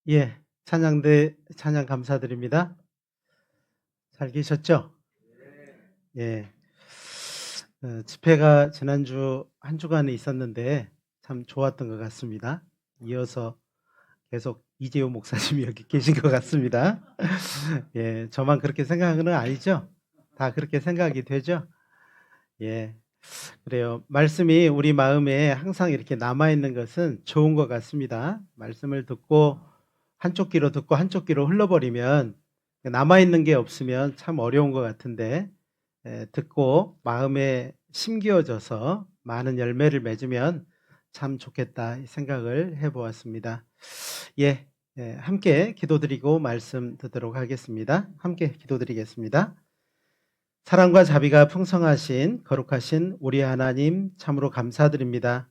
예, 찬양대 찬양 감사드립니다. 잘 계셨죠? 예. 집회가 지난주 한 주간에 있었는데 참 좋았던 것 같습니다. 이어서 계속 이재호 목사님이 여기 계신 것 같습니다. 예, 저만 그렇게 생각하는 건 아니죠? 다 그렇게 생각이 되죠? 예, 그래요. 말씀이 우리 마음에 항상 이렇게 남아있는 것은 좋은 것 같습니다. 말씀을 듣고 한쪽 귀로 듣고 한쪽 귀로 흘러버리면 남아있는 게 없으면 참 어려운 것 같은데, 듣고 마음에 심기어져서 많은 열매를 맺으면 참 좋겠다 이 생각을 해보았습니다. 예, 함께 기도드리고 말씀 듣도록 하겠습니다. 함께 기도드리겠습니다. 사랑과 자비가 풍성하신 거룩하신 우리 하나님 참으로 감사드립니다.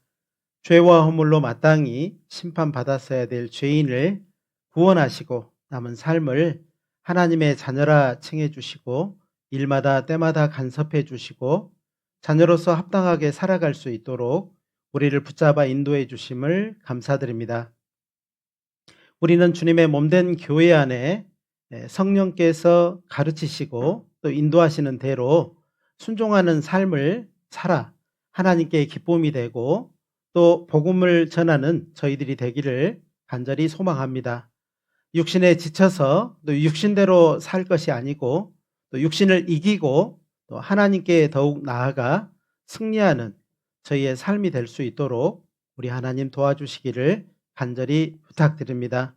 죄와 허물로 마땅히 심판받았어야 될 죄인을 구원하시고 남은 삶을 하나님의 자녀라 칭해 주시고 일마다 때마다 간섭해 주시고 자녀로서 합당하게 살아갈 수 있도록 우리를 붙잡아 인도해 주심을 감사드립니다. 우리는 주님의 몸된 교회 안에 성령께서 가르치시고 또 인도하시는 대로 순종하는 삶을 살아 하나님께 기쁨이 되고 또 복음을 전하는 저희들이 되기를 간절히 소망합니다. 육신에 지쳐서 또 육신대로 살 것이 아니고 또 육신을 이기고 또 하나님께 더욱 나아가 승리하는 저희의 삶이 될 수 있도록 우리 하나님 도와주시기를 간절히 부탁드립니다.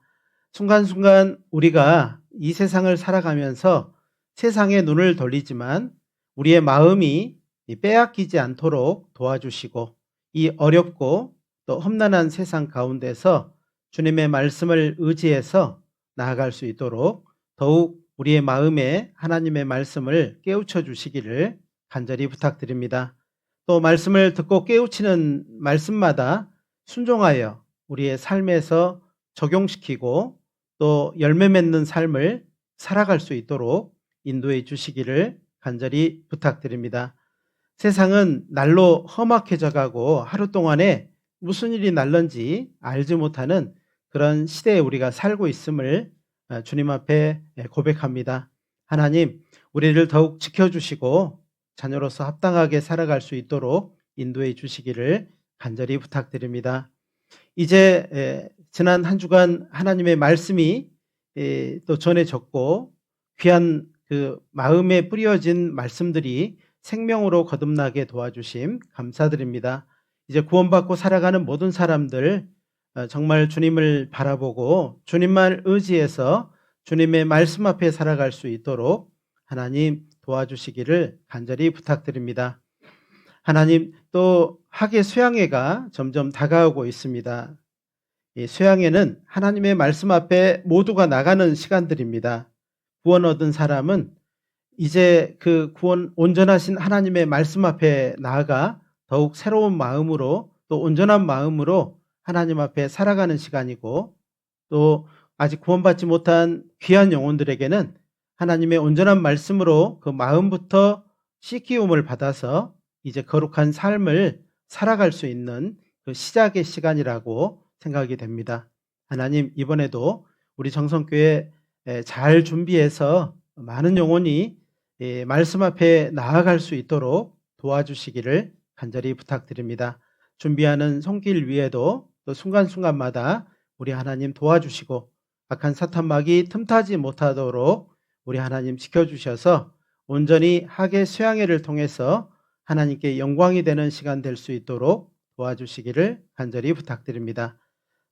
순간순간 우리가 이 세상을 살아가면서 세상에 눈을 돌리지만 우리의 마음이 빼앗기지 않도록 도와주시고 이 어렵고 또 험난한 세상 가운데서 주님의 말씀을 의지해서 나아갈 수 있도록 더욱 우리의 마음에 하나님의 말씀을 깨우쳐 주시기를 간절히 부탁드립니다. 또 말씀을 듣고 깨우치는 말씀마다 순종하여 우리의 삶에서 적용시키고 또 열매 맺는 삶을 살아갈 수 있도록 인도해 주시기를 간절히 부탁드립니다. 세상은 날로 험악해져 가고 하루 동안에 무슨 일이 날런지 알지 못하는 그런 시대에 우리가 살고 있음을 주님 앞에 고백합니다. 하나님, 우리를 더욱 지켜주시고 자녀로서 합당하게 살아갈 수 있도록 인도해 주시기를 간절히 부탁드립니다. 이제 지난 한 주간 하나님의 말씀이 또 전해졌고 귀한 그 마음에 뿌려진 말씀들이 생명으로 거듭나게 도와주심 감사드립니다. 이제 구원받고 살아가는 모든 사람들 정말 주님을 바라보고 주님만 의지해서 주님의 말씀 앞에 살아갈 수 있도록 하나님 도와주시기를 간절히 부탁드립니다. 하나님, 또 학예 수양회가 점점 다가오고 있습니다. 이 수양회는 하나님의 말씀 앞에 모두가 나가는 시간들입니다. 구원 얻은 사람은 이제 그 구원 온전하신 하나님의 말씀 앞에 나아가 더욱 새로운 마음으로 또 온전한 마음으로 하나님 앞에 살아가는 시간이고, 또 아직 구원받지 못한 귀한 영혼들에게는 하나님의 온전한 말씀으로 그 마음부터 씻기움을 받아서 이제 거룩한 삶을 살아갈 수 있는 그 시작의 시간이라고 생각이 됩니다. 하나님, 이번에도 우리 정성교회 잘 준비해서 많은 영혼이 말씀 앞에 나아갈 수 있도록 도와주시기를 간절히 부탁드립니다. 준비하는 손길 위에도 또 순간순간마다 우리 하나님 도와주시고 악한 사탄막이 틈타지 못하도록 우리 하나님 지켜주셔서 온전히 학예 수양회를 통해서 하나님께 영광이 되는 시간 될 수 있도록 도와주시기를 간절히 부탁드립니다.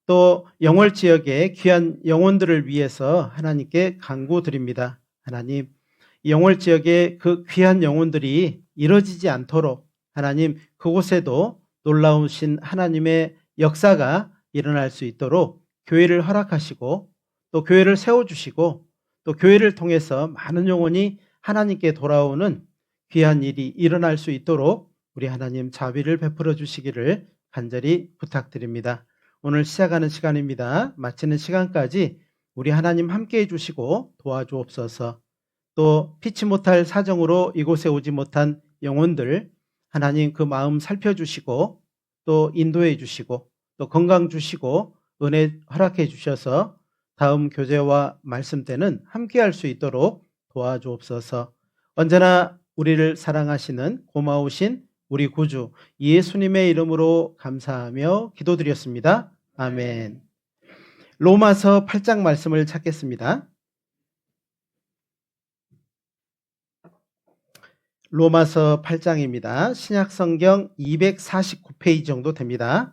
또 영월 지역의 귀한 영혼들을 위해서 하나님께 간구드립니다. 하나님, 영월 지역의 그 귀한 영혼들이 이뤄지지 않도록 하나님 그곳에도 놀라우신 하나님의 역사가 일어날 수 있도록 교회를 허락하시고 또 교회를 세워주시고 또 교회를 통해서 많은 영혼이 하나님께 돌아오는 귀한 일이 일어날 수 있도록 우리 하나님 자비를 베풀어 주시기를 간절히 부탁드립니다. 오늘 시작하는 시간입니다. 마치는 시간까지 우리 하나님 함께해 주시고 도와주옵소서. 또 피치 못할 사정으로 이곳에 오지 못한 영혼들 하나님 그 마음 살펴주시고 또 인도해 주시고 또 건강 주시고 은혜 허락해 주셔서 다음 교제와 말씀 때는 함께 할 수 있도록 도와주옵소서. 언제나 우리를 사랑하시는 고마우신 우리 구주 예수님의 이름으로 감사하며 기도드렸습니다. 아멘. 로마서 8장 말씀을 찾겠습니다. 로마서 8장입니다. 신약성경 249페이지 정도 됩니다.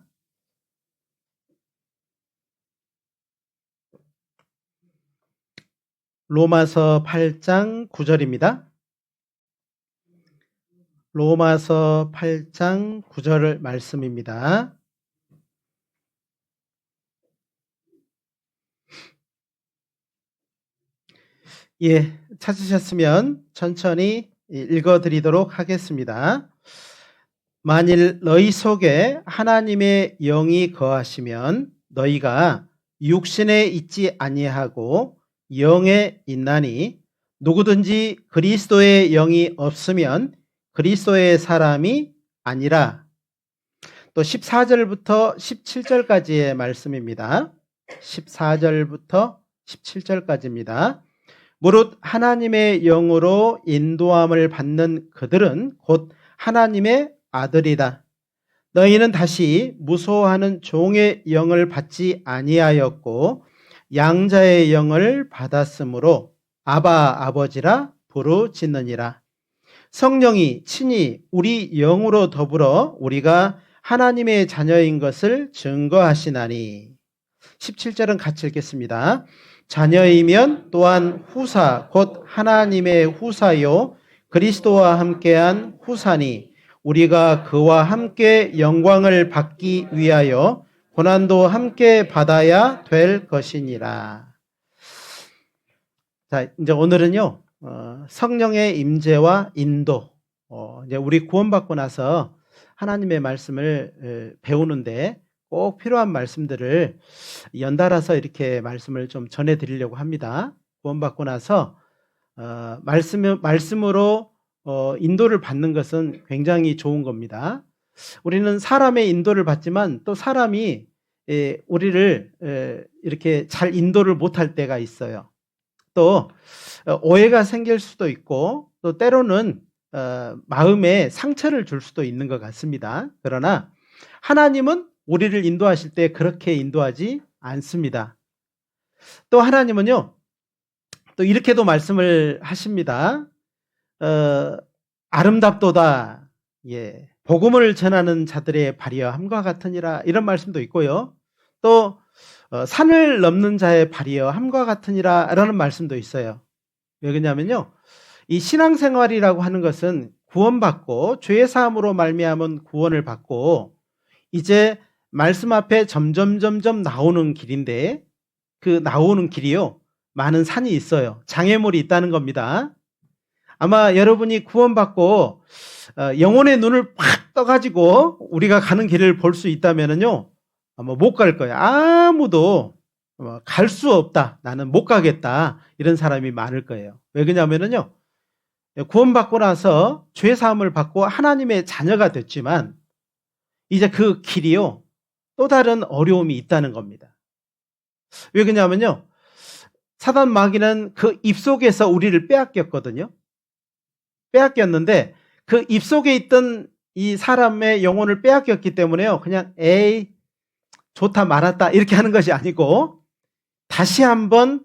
로마서 8장 9절입니다. 로마서 8장 9절 말씀입니다. 예, 찾으셨으면 천천히 읽어드리도록 하겠습니다. 만일 너희 속에 하나님의 영이 거하시면 너희가 육신에 있지 아니하고 영에 있나니 누구든지 그리스도의 영이 없으면 그리스도의 사람이 아니라. 또 14절부터 17절까지의 말씀입니다. 14절부터 17절까지입니다. 무릇 하나님의 영으로 인도함을 받는 그들은 곧 하나님의 아들이다. 너희는 다시 무소하는 종의 영을 받지 아니하였고 양자의 영을 받았으므로 아바 아버지라 부르짖느니라. 성령이 친히 우리 영으로 더불어 우리가 하나님의 자녀인 것을 증거하시나니. 17절은 같이 읽겠습니다. 자녀이면 또한 후사 곧 하나님의 후사요 그리스도와 함께한 후사니 우리가 그와 함께 영광을 받기 위하여 고난도 함께 받아야 될 것이니라. 자, 이제 오늘은요 성령의 임재와 인도, 이제 우리 구원받고 나서 하나님의 말씀을 배우는데 꼭 필요한 말씀들을 연달아서 이렇게 말씀을 좀 전해드리려고 합니다. 구원받고 나서 말씀으로 인도를 받는 것은 굉장히 좋은 겁니다. 우리는 사람의 인도를 받지만 또 사람이 우리를 이렇게 잘 인도를 못할 때가 있어요. 또 오해가 생길 수도 있고 또 때로는 마음에 상처를 줄 수도 있는 것 같습니다. 그러나 하나님은 우리를 인도하실 때 그렇게 인도하지 않습니다. 또 하나님은요 또 이렇게도 말씀을 하십니다. 아름답도다. 예, 복음을 전하는 자들의 발이여함과 같으니라. 이런 말씀도 있고요. 또 산을 넘는 자의 발이여함과 같으니라 라는 말씀도 있어요. 왜 그러냐면요 이 신앙생활이라고 하는 것은 구원받고 죄의 사함으로 말미암은 구원을 받고 이제 말씀 앞에 점점 나오는 길인데 그 나오는 길이요 많은 산이 있어요. 장애물이 있다는 겁니다. 아마 여러분이 구원받고 영혼의 눈을 팍 떠가지고 우리가 가는 길을 볼 수 있다면요 아마 못 갈 거예요. 아무도 갈 수 없다. 나는 못 가겠다. 이런 사람이 많을 거예요. 왜 그러냐면요 구원받고 나서 죄 사함을 받고 하나님의 자녀가 됐지만 이제 그 길이요 또 다른 어려움이 있다는 겁니다. 왜 그러냐면요 사단 마귀는 그 입속에서 우리를 빼앗겼거든요. 빼앗겼는데 그 입속에 있던 이 사람의 영혼을 빼앗겼기 때문에요 그냥 에이 좋다 말았다 이렇게 하는 것이 아니고 다시 한번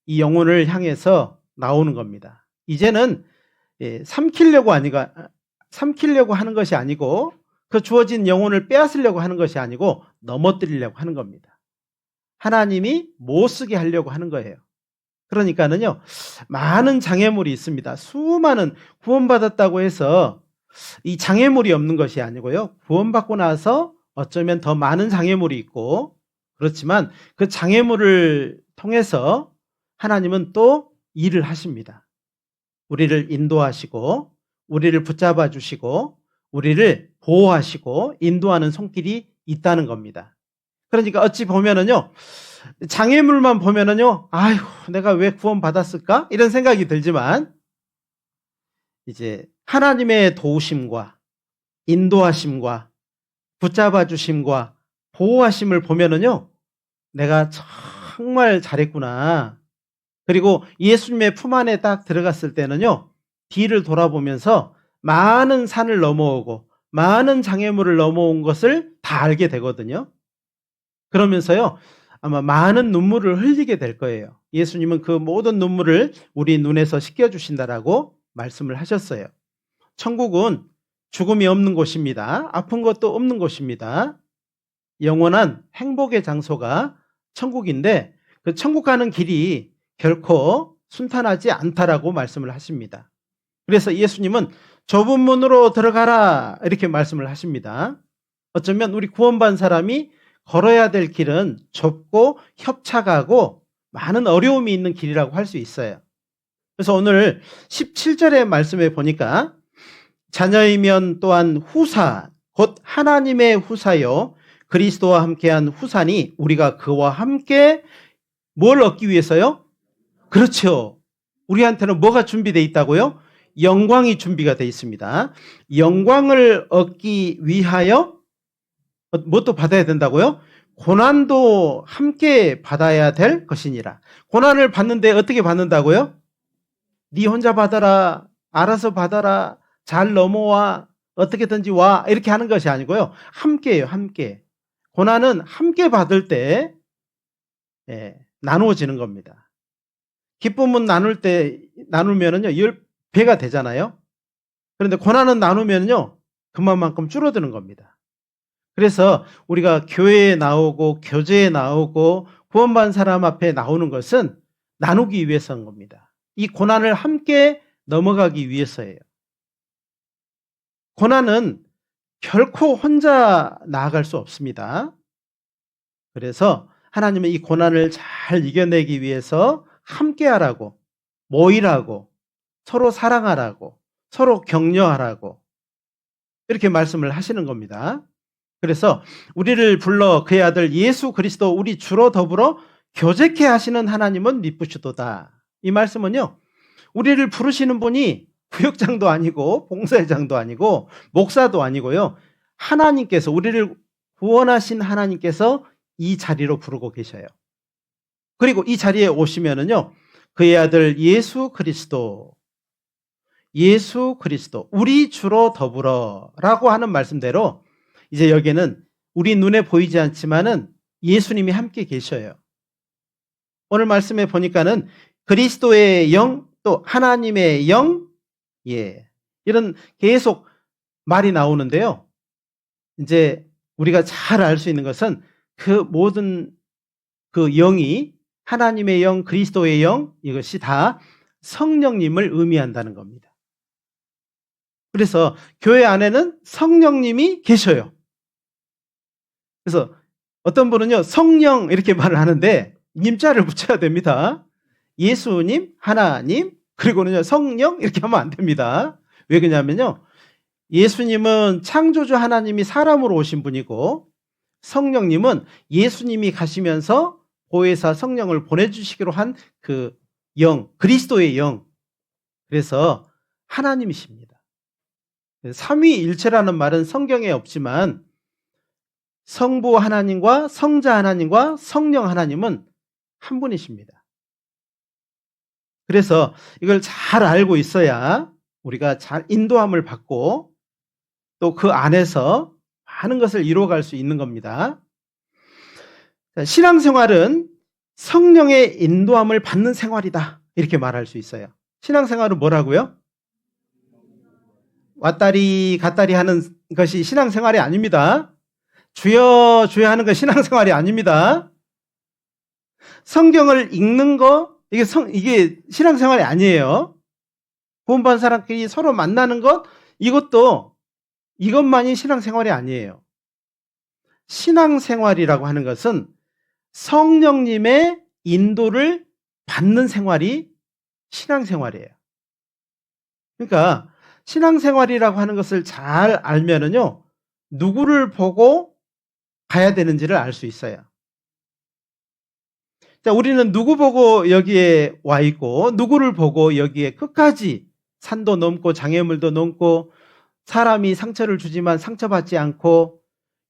이 영혼을 향해서 나오는 겁니다. 이제는 삼키려고 하는 것이 아니고 그 주어진 영혼을 빼앗으려고 하는 것이 아니고 넘어뜨리려고 하는 겁니다. 하나님이 못 쓰게 하려고 하는 거예요. 그러니까는요 많은 장애물이 있습니다. 수많은 구원받았다고 해서 이 장애물이 없는 것이 아니고요 구원받고 나서 어쩌면 더 많은 장애물이 있고 그렇지만 그 장애물을 통해서 하나님은 또 일을 하십니다. 우리를 인도하시고 우리를 붙잡아 주시고 우리를 보호하시고 인도하는 손길이 있다는 겁니다. 그러니까 어찌 보면은요 장애물만 보면은요 아휴 내가 왜 구원받았을까 이런 생각이 들지만 이제 하나님의 도우심과 인도하심과 붙잡아 주심과 보호하심을 보면은요 내가 참 정말 잘했구나. 그리고 예수님의 품 안에 딱 들어갔을 때는요, 뒤를 돌아보면서 많은 산을 넘어오고 많은 장애물을 넘어온 것을 다 알게 되거든요. 그러면서요, 아마 많은 눈물을 흘리게 될 거예요. 예수님은 그 모든 눈물을 우리 눈에서 씻겨주신다라고 말씀을 하셨어요. 천국은 죽음이 없는 곳입니다. 아픈 것도 없는 곳입니다. 영원한 행복의 장소가 천국인데 그 천국 가는 길이 결코 순탄하지 않다라고 말씀을 하십니다. 그래서 예수님은 좁은 문으로 들어가라 이렇게 말씀을 하십니다. 어쩌면 우리 구원받은 사람이 걸어야 될 길은 좁고 협착하고 많은 어려움이 있는 길이라고 할 수 있어요. 그래서 오늘 17절의 말씀에 보니까 자녀이면 또한 후사, 곧 하나님의 후사요 그리스도와 함께한 후사니 우리가 그와 함께 뭘 얻기 위해서요? 그렇죠. 우리한테는 뭐가 준비되어 있다고요? 영광이 준비가 되어 있습니다. 영광을 얻기 위하여 무엇도 받아야 된다고요? 고난도 함께 받아야 될 것이니라. 고난을 받는데 어떻게 받는다고요? 네 혼자 받아라, 알아서 받아라, 잘 넘어와, 어떻게든지 와 이렇게 하는 것이 아니고요. 함께예요. 함께. 고난은 함께 받을 때 나누어지는 겁니다. 기쁨은 나누면은요 10배가 되잖아요. 그런데 고난은 나누면요 그만큼 줄어드는 겁니다. 그래서 우리가 교회에 나오고 교제에 나오고 구원받은 사람 앞에 나오는 것은 나누기 위해서인 겁니다. 이 고난을 함께 넘어가기 위해서예요. 고난은 결코 혼자 나아갈 수 없습니다. 그래서 하나님은 이 고난을 잘 이겨내기 위해서 함께 하라고, 모이라고, 서로 사랑하라고, 서로 격려하라고 이렇게 말씀을 하시는 겁니다. 그래서 우리를 불러 그의 아들 예수 그리스도 우리 주로 더불어 교제케 하시는 하나님은 미쁘시도다. 이 말씀은요, 우리를 부르시는 분이 구역장도 아니고 봉사회장도 아니고 목사도 아니고요, 하나님께서, 우리를 구원하신 하나님께서 이 자리로 부르고 계셔요. 그리고 이 자리에 오시면은요, 그의 아들 예수 그리스도 우리 주로 더불어라고 하는 말씀대로 이제 여기에는 우리 눈에 보이지 않지만은 예수님이 함께 계셔요. 오늘 말씀에 보니까는 그리스도의 영, 또 하나님의 영, 이런 계속 말이 나오는데요. 이제 우리가 잘 알 수 있는 것은 그 모든 그 영이 하나님의 영, 그리스도의 영, 이것이 다 성령님을 의미한다는 겁니다. 그래서 교회 안에는 성령님이 계셔요. 그래서 어떤 분은요, 성령 이렇게 말을 하는데 님자를 붙여야 됩니다. 예수님, 하나님, 그리고는요, 성령 이렇게 하면 안 됩니다. 왜 그러냐면요, 예수님은 창조주 하나님이 사람으로 오신 분이고 성령님은 예수님이 가시면서 보혜사 성령을 보내주시기로 한 그 영, 그리스도의 영. 그래서 하나님이십니다. 삼위일체라는 말은 성경에 없지만 성부 하나님과 성자 하나님과 성령 하나님은 한 분이십니다. 그래서 이걸 잘 알고 있어야 우리가 잘 인도함을 받고 또 그 안에서 많은 것을 이루어갈 수 있는 겁니다. 신앙생활은 성령의 인도함을 받는 생활이다, 이렇게 말할 수 있어요. 신앙생활은 뭐라고요? 왔다리 갔다리 하는 것이 신앙생활이 아닙니다. 주여 주여 하는 것 신앙생활이 아닙니다. 성경을 읽는 거, 이게 신앙생활이 아니에요. 구원받은 사람끼리 서로 만나는 것, 이것만이 신앙생활이 아니에요. 신앙생활이라고 하는 것은 성령님의 인도를 받는 생활이 신앙생활이에요. 그러니까 신앙생활이라고 하는 것을 잘 알면은요, 누구를 보고 가야 되는지를 알 수 있어요. 자, 우리는 누구 보고 여기에 와 있고, 누구를 보고 여기에 끝까지 산도 넘고 장애물도 넘고 사람이 상처를 주지만 상처받지 않고,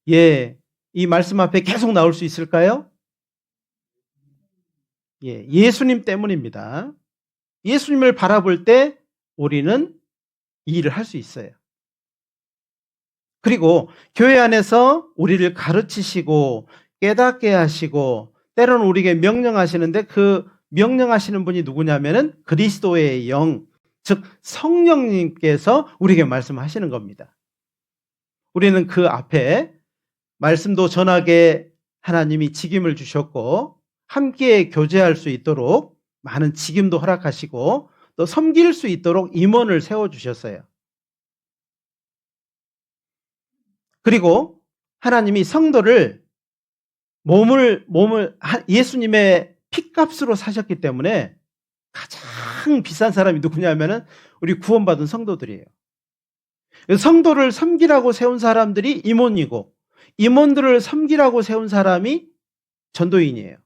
이 말씀 앞에 계속 나올 수 있을까요? 예, 예수님 때문입니다. 예수님을 바라볼 때 우리는 이 일을 할 수 있어요. 그리고 교회 안에서 우리를 가르치시고 깨닫게 하시고 때로는 우리에게 명령하시는데 그 명령하시는 분이 누구냐면은 그리스도의 영, 즉 성령님께서 우리에게 말씀하시는 겁니다. 우리는 그 앞에 말씀도 전하게 하나님이 직임을 주셨고 함께 교제할 수 있도록 많은 직임도 허락하시고 또 섬길 수 있도록 임원을 세워주셨어요. 그리고 하나님이 성도를 몸을 예수님의 핏값으로 사셨기 때문에 가장 비싼 사람이 누구냐면은 우리 구원받은 성도들이에요. 성도를 섬기라고 세운 사람들이 임원이고 임원들을 섬기라고 세운 사람이 전도인이에요.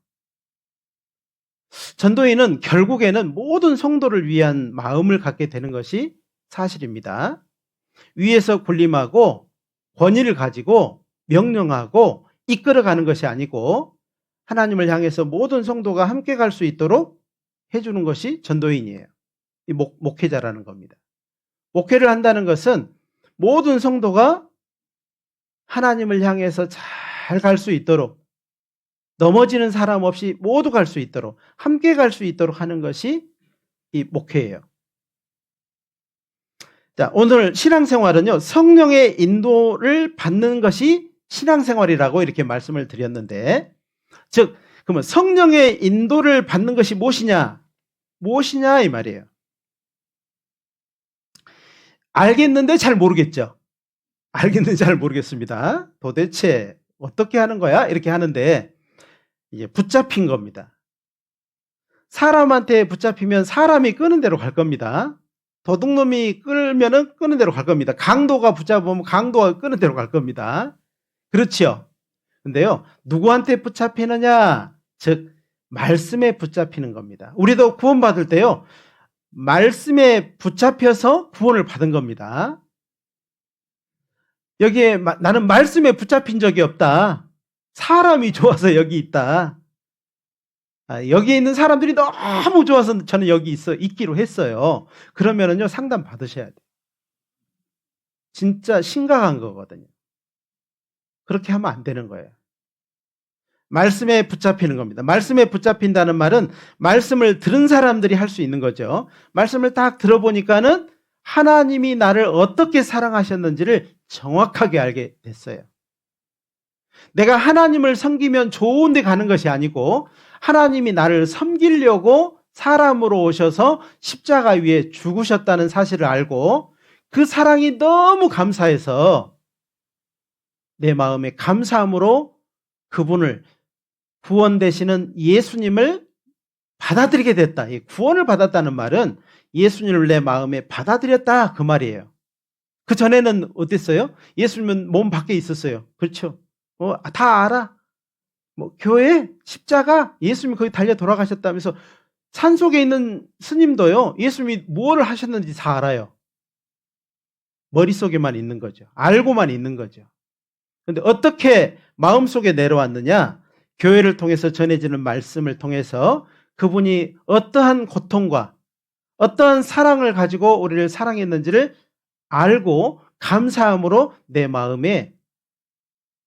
전도인은 결국에는 모든 성도를 위한 마음을 갖게 되는 것이 사실입니다. 위에서 군림하고 권위를 가지고 명령하고 이끌어가는 것이 아니고 하나님을 향해서 모든 성도가 함께 갈 수 있도록 해주는 것이 전도인이에요. 이 목회자라는 겁니다. 목회를 한다는 것은 모든 성도가 하나님을 향해서 잘 갈 수 있도록 넘어지는 사람 없이 모두 갈 수 있도록 함께 갈 수 있도록 하는 것이 이 목회예요. 자, 오늘 신앙생활은요, 성령의 인도를 받는 것이 신앙생활이라고 이렇게 말씀을 드렸는데, 즉, 그러면 성령의 인도를 받는 것이 무엇이냐? 무엇이냐? 이 말이에요. 알겠는데 잘 모르겠죠? 알겠는데 잘 모르겠습니다. 도대체 어떻게 하는 거야? 이렇게 하는데, 이제 붙잡힌 겁니다. 사람한테 붙잡히면 사람이 끄는 대로 갈 겁니다. 도둑놈이 끌면은 끄는 대로 갈 겁니다. 강도가 붙잡으면 강도가 끄는 대로 갈 겁니다. 그렇지요. 근데요, 누구한테 붙잡히느냐? 즉, 말씀에 붙잡히는 겁니다. 우리도 구원받을 때요, 말씀에 붙잡혀서 구원을 받은 겁니다. 여기에 나는 말씀에 붙잡힌 적이 없다. 사람이 좋아서 여기 있다. 여기에 있는 사람들이 너무 좋아서 저는 여기 있기로 했어요. 그러면은요, 상담 받으셔야 돼요. 진짜 심각한 거거든요. 그렇게 하면 안 되는 거예요. 말씀에 붙잡히는 겁니다. 말씀에 붙잡힌다는 말은 말씀을 들은 사람들이 할 수 있는 거죠. 말씀을 딱 들어보니까는 하나님이 나를 어떻게 사랑하셨는지를 정확하게 알게 됐어요. 내가 하나님을 섬기면 좋은 데 가는 것이 아니고 하나님이 나를 섬기려고 사람으로 오셔서 십자가 위에 죽으셨다는 사실을 알고 그 사랑이 너무 감사해서 내 마음에 감사함으로 그분을 구원 되시는 예수님을 받아들이게 됐다. 구원을 받았다는 말은 예수님을 내 마음에 받아들였다 그 말이에요. 그 전에는 어땠어요? 예수님은 몸 밖에 있었어요. 그렇죠? 다 알아. 교회 십자가 예수님이 거기 달려 돌아가셨다면서 산속에 있는 스님도요, 예수님이 무엇을 하셨는지 다 알아요. 머릿속에만 있는 거죠. 알고만 있는 거죠. 그런데 어떻게 마음속에 내려왔느냐? 교회를 통해서 전해지는 말씀을 통해서 그분이 어떠한 고통과 어떠한 사랑을 가지고 우리를 사랑했는지를 알고 감사함으로 내 마음에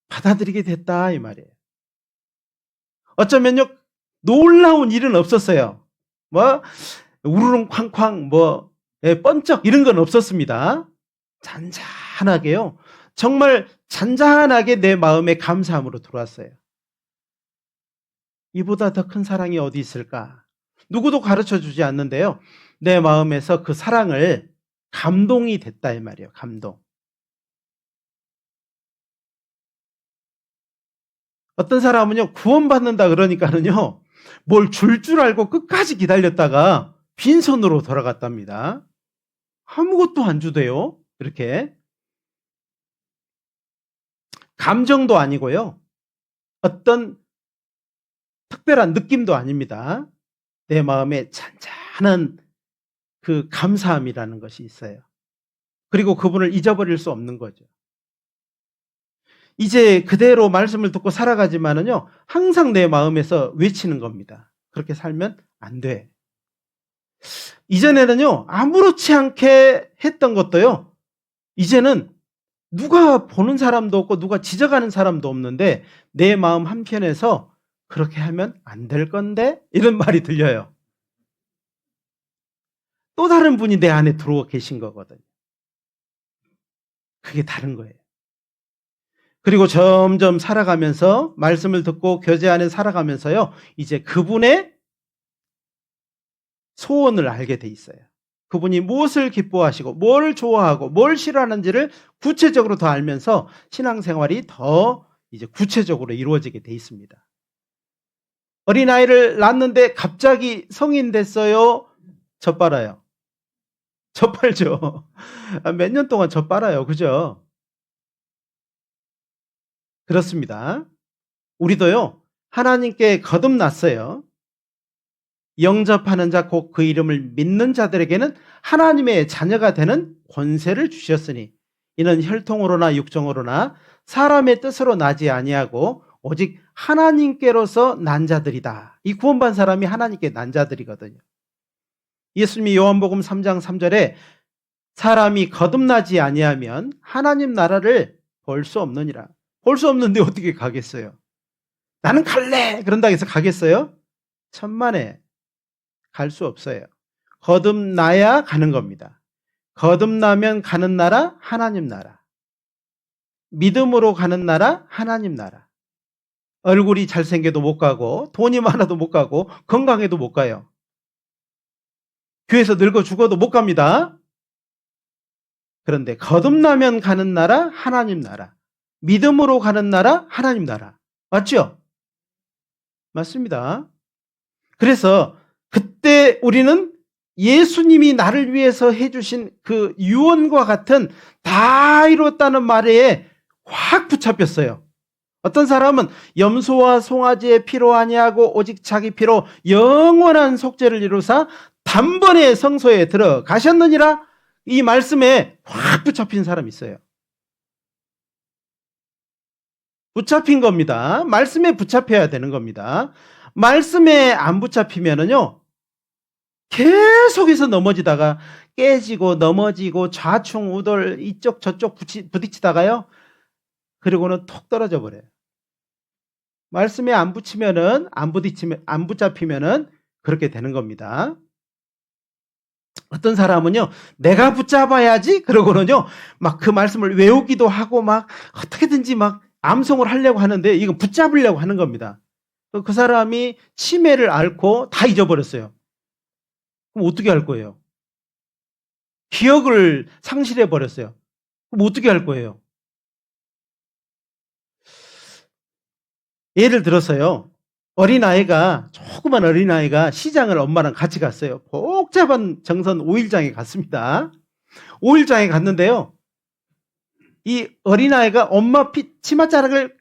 받아들이게 됐다 이 말이에요. 어쩌면요, 놀라운 일은 없었어요. 우르릉 쾅쾅 번쩍 이런 건 없었습니다. 잔잔하게요, 정말 잔잔하게 내 마음에 감사함으로 들어왔어요. 이보다 더 큰 사랑이 어디 있을까? 누구도 가르쳐 주지 않는데요, 내 마음에서 그 사랑을 감동이 됐다 이 말이에요. 감동. 어떤 사람은요, 구원받는다 그러니까는요, 뭘 줄 알고 끝까지 기다렸다가 빈손으로 돌아갔답니다. 아무것도 안 주대요. 이렇게. 감정도 아니고요, 어떤 특별한 느낌도 아닙니다. 내 마음에 잔잔한 그 감사함이라는 것이 있어요. 그리고 그분을 잊어버릴 수 없는 거죠. 이제 그대로 말씀을 듣고 살아가지만은요, 항상 내 마음에서 외치는 겁니다. 그렇게 살면 안 돼. 이전에는요, 아무렇지 않게 했던 것도요, 이제는 누가 보는 사람도 없고 누가 지적하는 사람도 없는데 내 마음 한편에서 그렇게 하면 안 될 건데? 이런 말이 들려요. 또 다른 분이 내 안에 들어와 계신 거거든요. 그게 다른 거예요. 그리고 점점 살아가면서 말씀을 듣고 교제 안에 살아가면서요, 이제 그분의 소원을 알게 돼 있어요. 그분이 무엇을 기뻐하시고 뭘 좋아하고 뭘 싫어하는지를 구체적으로 더 알면서 신앙생활이 더 이제 구체적으로 이루어지게 돼 있습니다. 어린아이를 낳았는데 갑자기 성인 됐어요? 젖빨아요. 젖빨죠. 몇 년 동안 젖빨아요. 그죠? 그렇습니다. 우리도요, 하나님께 거듭났어요. 영접하는 자, 곧 그 이름을 믿는 자들에게는 하나님의 자녀가 되는 권세를 주셨으니 이는 혈통으로나 육정으로나 사람의 뜻으로 나지 아니하고 오직 하나님께로서 난 자들이다. 이 구원받은 사람이 하나님께 난 자들이거든요. 예수님이 요한복음 3장 3절에 사람이 거듭나지 아니하면 하나님 나라를 볼 수 없느니라. 볼 수 없는데 어떻게 가겠어요? 나는 갈래! 그런다 해서 가겠어요? 천만에 갈 수 없어요. 거듭나야 가는 겁니다. 거듭나면 가는 나라, 하나님 나라. 믿음으로 가는 나라, 하나님 나라. 얼굴이 잘생겨도 못 가고 돈이 많아도 못 가고 건강해도 못 가요. 교회에서 늙어 죽어도 못 갑니다. 그런데 거듭나면 가는 나라, 하나님 나라. 믿음으로 가는 나라, 하나님 나라. 맞죠? 맞습니다. 그래서 그때 우리는 예수님이 나를 위해서 해주신 그 유언과 같은 다 이뤘다는 말에 확 붙잡혔어요. 어떤 사람은 염소와 송아지의 피로 아니하고 오직 자기 피로 영원한 속죄를 이루사 단번에 성소에 들어가셨느니라. 이 말씀에 확 붙잡힌 사람이 있어요. 붙잡힌 겁니다. 말씀에 붙잡혀야 되는 겁니다. 말씀에 안 붙잡히면은요, 계속해서 넘어지다가 깨지고 넘어지고 좌충우돌 이쪽 저쪽 부딪히다가요, 그리고는 톡 떨어져 버려요. 말씀에 안 붙이면은 안 붙잡히면은 그렇게 되는 겁니다. 어떤 사람은요, 내가 붙잡아야지 그러고는요, 막 그 말씀을 외우기도 하고 막 어떻게든지 막 암송을 하려고 하는데 이건 붙잡으려고 하는 겁니다. 그 사람이 치매를 앓고 다 잊어버렸어요. 그럼 어떻게 할 거예요? 기억을 상실해 버렸어요. 그럼 어떻게 할 거예요? 예를 들어서요, 조그만 어린아이가 시장을 엄마랑 같이 갔어요. 복잡한 정선 5일장에 갔습니다. 5일장에 갔는데요, 이 어린아이가 엄마 치맛자락을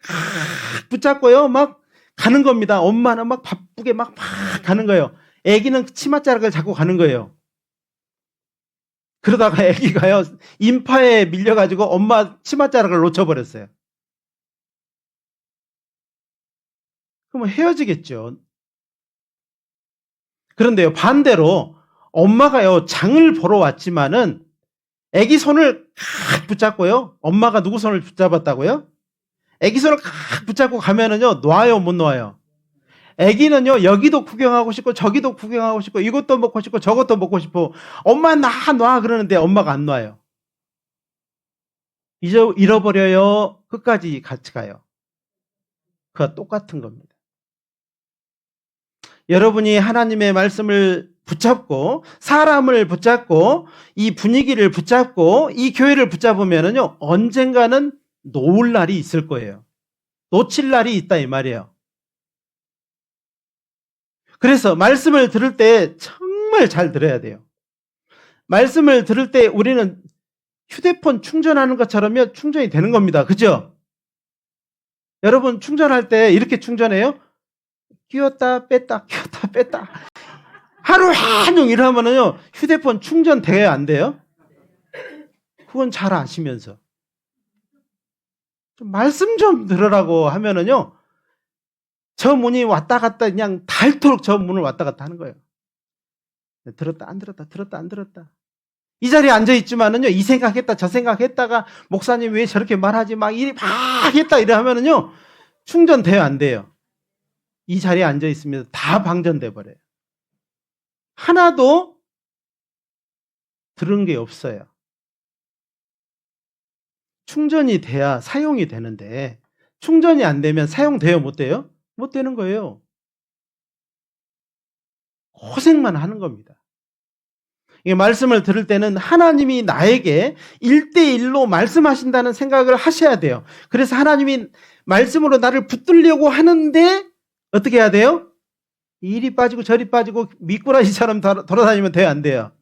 붙잡고요, 막 가는 겁니다. 엄마는 막 바쁘게 막 가는 거예요. 애기는 치맛자락을 잡고 가는 거예요. 그러다가 애기가요, 인파에 밀려가지고 엄마 치맛자락을 놓쳐버렸어요. 그러면 헤어지겠죠. 그런데요, 반대로 엄마가요, 장을 보러 왔지만은 애기 손을 칵 붙잡고요, 엄마가 누구 손을 붙잡았다고요? 애기 손을 칵 붙잡고 가면은요, 놔요, 못 놔요? 애기는요, 여기도 구경하고 싶고 저기도 구경하고 싶고 이것도 먹고 싶고 저것도 먹고 싶고 엄마 놔 그러는데 엄마가 안 놔요. 잃어버려요. 끝까지 같이 가요. 그와 똑같은 겁니다. 여러분이 하나님의 말씀을 붙잡고 사람을 붙잡고 이 분위기를 붙잡고 이 교회를 붙잡으면은요, 언젠가는 놓을 날이 있을 거예요. 놓칠 날이 있다 이 말이에요. 그래서 말씀을 들을 때 정말 잘 들어야 돼요. 말씀을 들을 때 우리는 휴대폰 충전하는 것처럼요, 충전이 되는 겁니다. 그죠? 여러분 충전할 때 이렇게 충전해요? 끼웠다 뺐다 끼웠다 뺐다 하루 종일 하면은요, 휴대폰 충전돼야 안 돼요? 그건 잘 아시면서 좀 말씀 좀 들으라고 하면은요, 저 문이 왔다 갔다 그냥 닳도록 저 문을 왔다 갔다 하는 거예요. 들었다 안 들었다 들었다 안 들었다. 이 자리에 앉아있지만은요, 이 생각했다 저 생각했다가 목사님 왜 저렇게 말하지 막 했다 이래 하면은요, 충전돼요 안 돼요? 이 자리에 앉아있으면 다 방전돼 버려요. 하나도 들은 게 없어요. 충전이 돼야 사용이 되는데 충전이 안 되면 사용돼요 못 돼요? 못 되는 거예요. 고생만 하는 겁니다. 이 말씀을 들을 때는 하나님이 나에게 1대1로 말씀하신다는 생각을 하셔야 돼요. 그래서 하나님이 말씀으로 나를 붙들려고 하는데 어떻게 해야 돼요? 이리 빠지고 저리 빠지고 미꾸라지처럼 돌아다니면 돼요 안 돼요?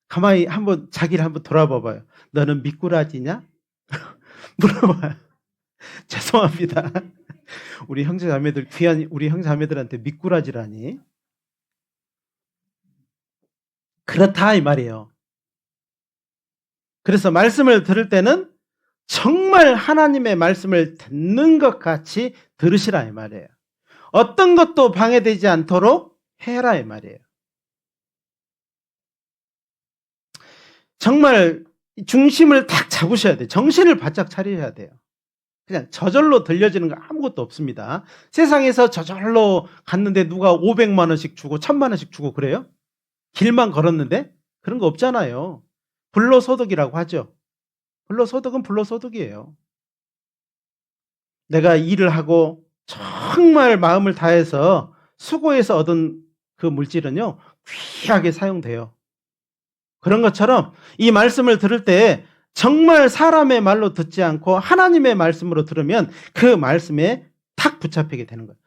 가만히 한번 자기를 한번 돌아봐봐요. 너는 미꾸라지냐? 물어봐요. 죄송합니다. 우리 형제자매들, 귀한 우리 형제자매들한테 미꾸라지라니. 그렇다 이 말이에요. 그래서 말씀을 들을 때는 정말 하나님의 말씀을 듣는 것 같이 들으시라 이 말이에요. 어떤 것도 방해되지 않도록 해라 이 말이에요. 정말 중심을 딱 잡으셔야 돼요. 정신을 바짝 차려야 돼요. 그냥 저절로 들려지는 거 아무것도 없습니다. 세상에서 저절로 갔는데 누가 500만 원씩 주고 1000만 원씩 주고 그래요? 길만 걸었는데? 그런 거 없잖아요. 불로소득이라고 하죠. 불로소득은 불로소득이에요. 내가 일을 하고 정말 마음을 다해서 수고해서 얻은 그 물질은요, 귀하게 사용돼요. 그런 것처럼 이 말씀을 들을 때 정말 사람의 말로 듣지 않고 하나님의 말씀으로 들으면 그 말씀에 탁 붙잡히게 되는 거예요.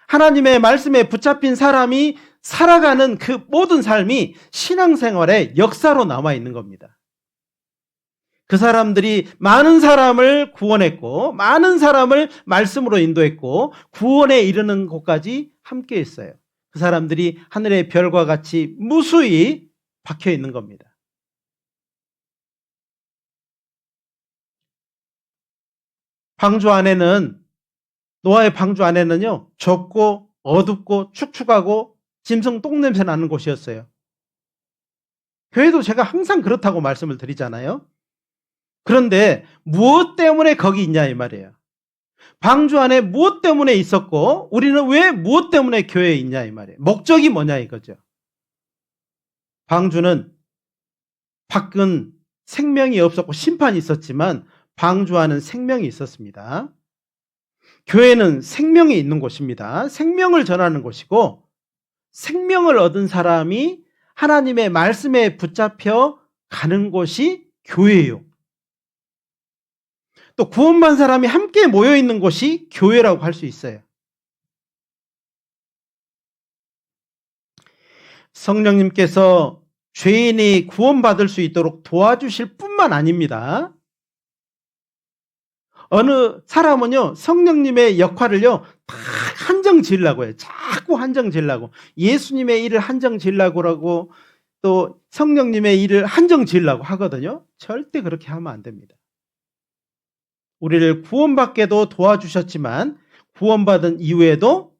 하나님의 말씀에 붙잡힌 사람이 살아가는 그 모든 삶이 신앙생활의 역사로 남아 있는 겁니다. 그 사람들이 많은 사람을 구원했고 많은 사람을 말씀으로 인도했고 구원에 이르는 곳까지 함께 했어요. 그 사람들이 하늘의 별과 같이 무수히 박혀 있는 겁니다. 방주 안에는, 노아의 방주 안에는요, 좁고 어둡고 축축하고 짐승 똥냄새 나는 곳이었어요. 교회도 제가 항상 그렇다고 말씀을 드리잖아요. 그런데 무엇 때문에 거기 있냐 이 말이에요. 방주 안에 무엇 때문에 있었고 우리는 왜 무엇 때문에 교회에 있냐 이 말이에요. 목적이 뭐냐 이거죠. 방주는 밖은 생명이 없었고 심판이 있었지만 방주 안은 생명이 있었습니다. 교회는 생명이 있는 곳입니다. 생명을 전하는 곳이고 생명을 얻은 사람이 하나님의 말씀에 붙잡혀 가는 곳이 교회예요. 또 구원받은 사람이 함께 모여있는 곳이 교회라고 할 수 있어요. 성령님께서 죄인이 구원받을 수 있도록 도와주실 뿐만 아닙니다. 어느 사람은요, 성령님의 역할을요, 다 한정 지으려고 해요. 자꾸 한정 지으려고. 예수님의 일을 한정 지으려고 하고, 또 성령님의 일을 한정 지으려고 하거든요. 절대 그렇게 하면 안 됩니다. 우리를 구원받게도 도와주셨지만, 구원받은 이후에도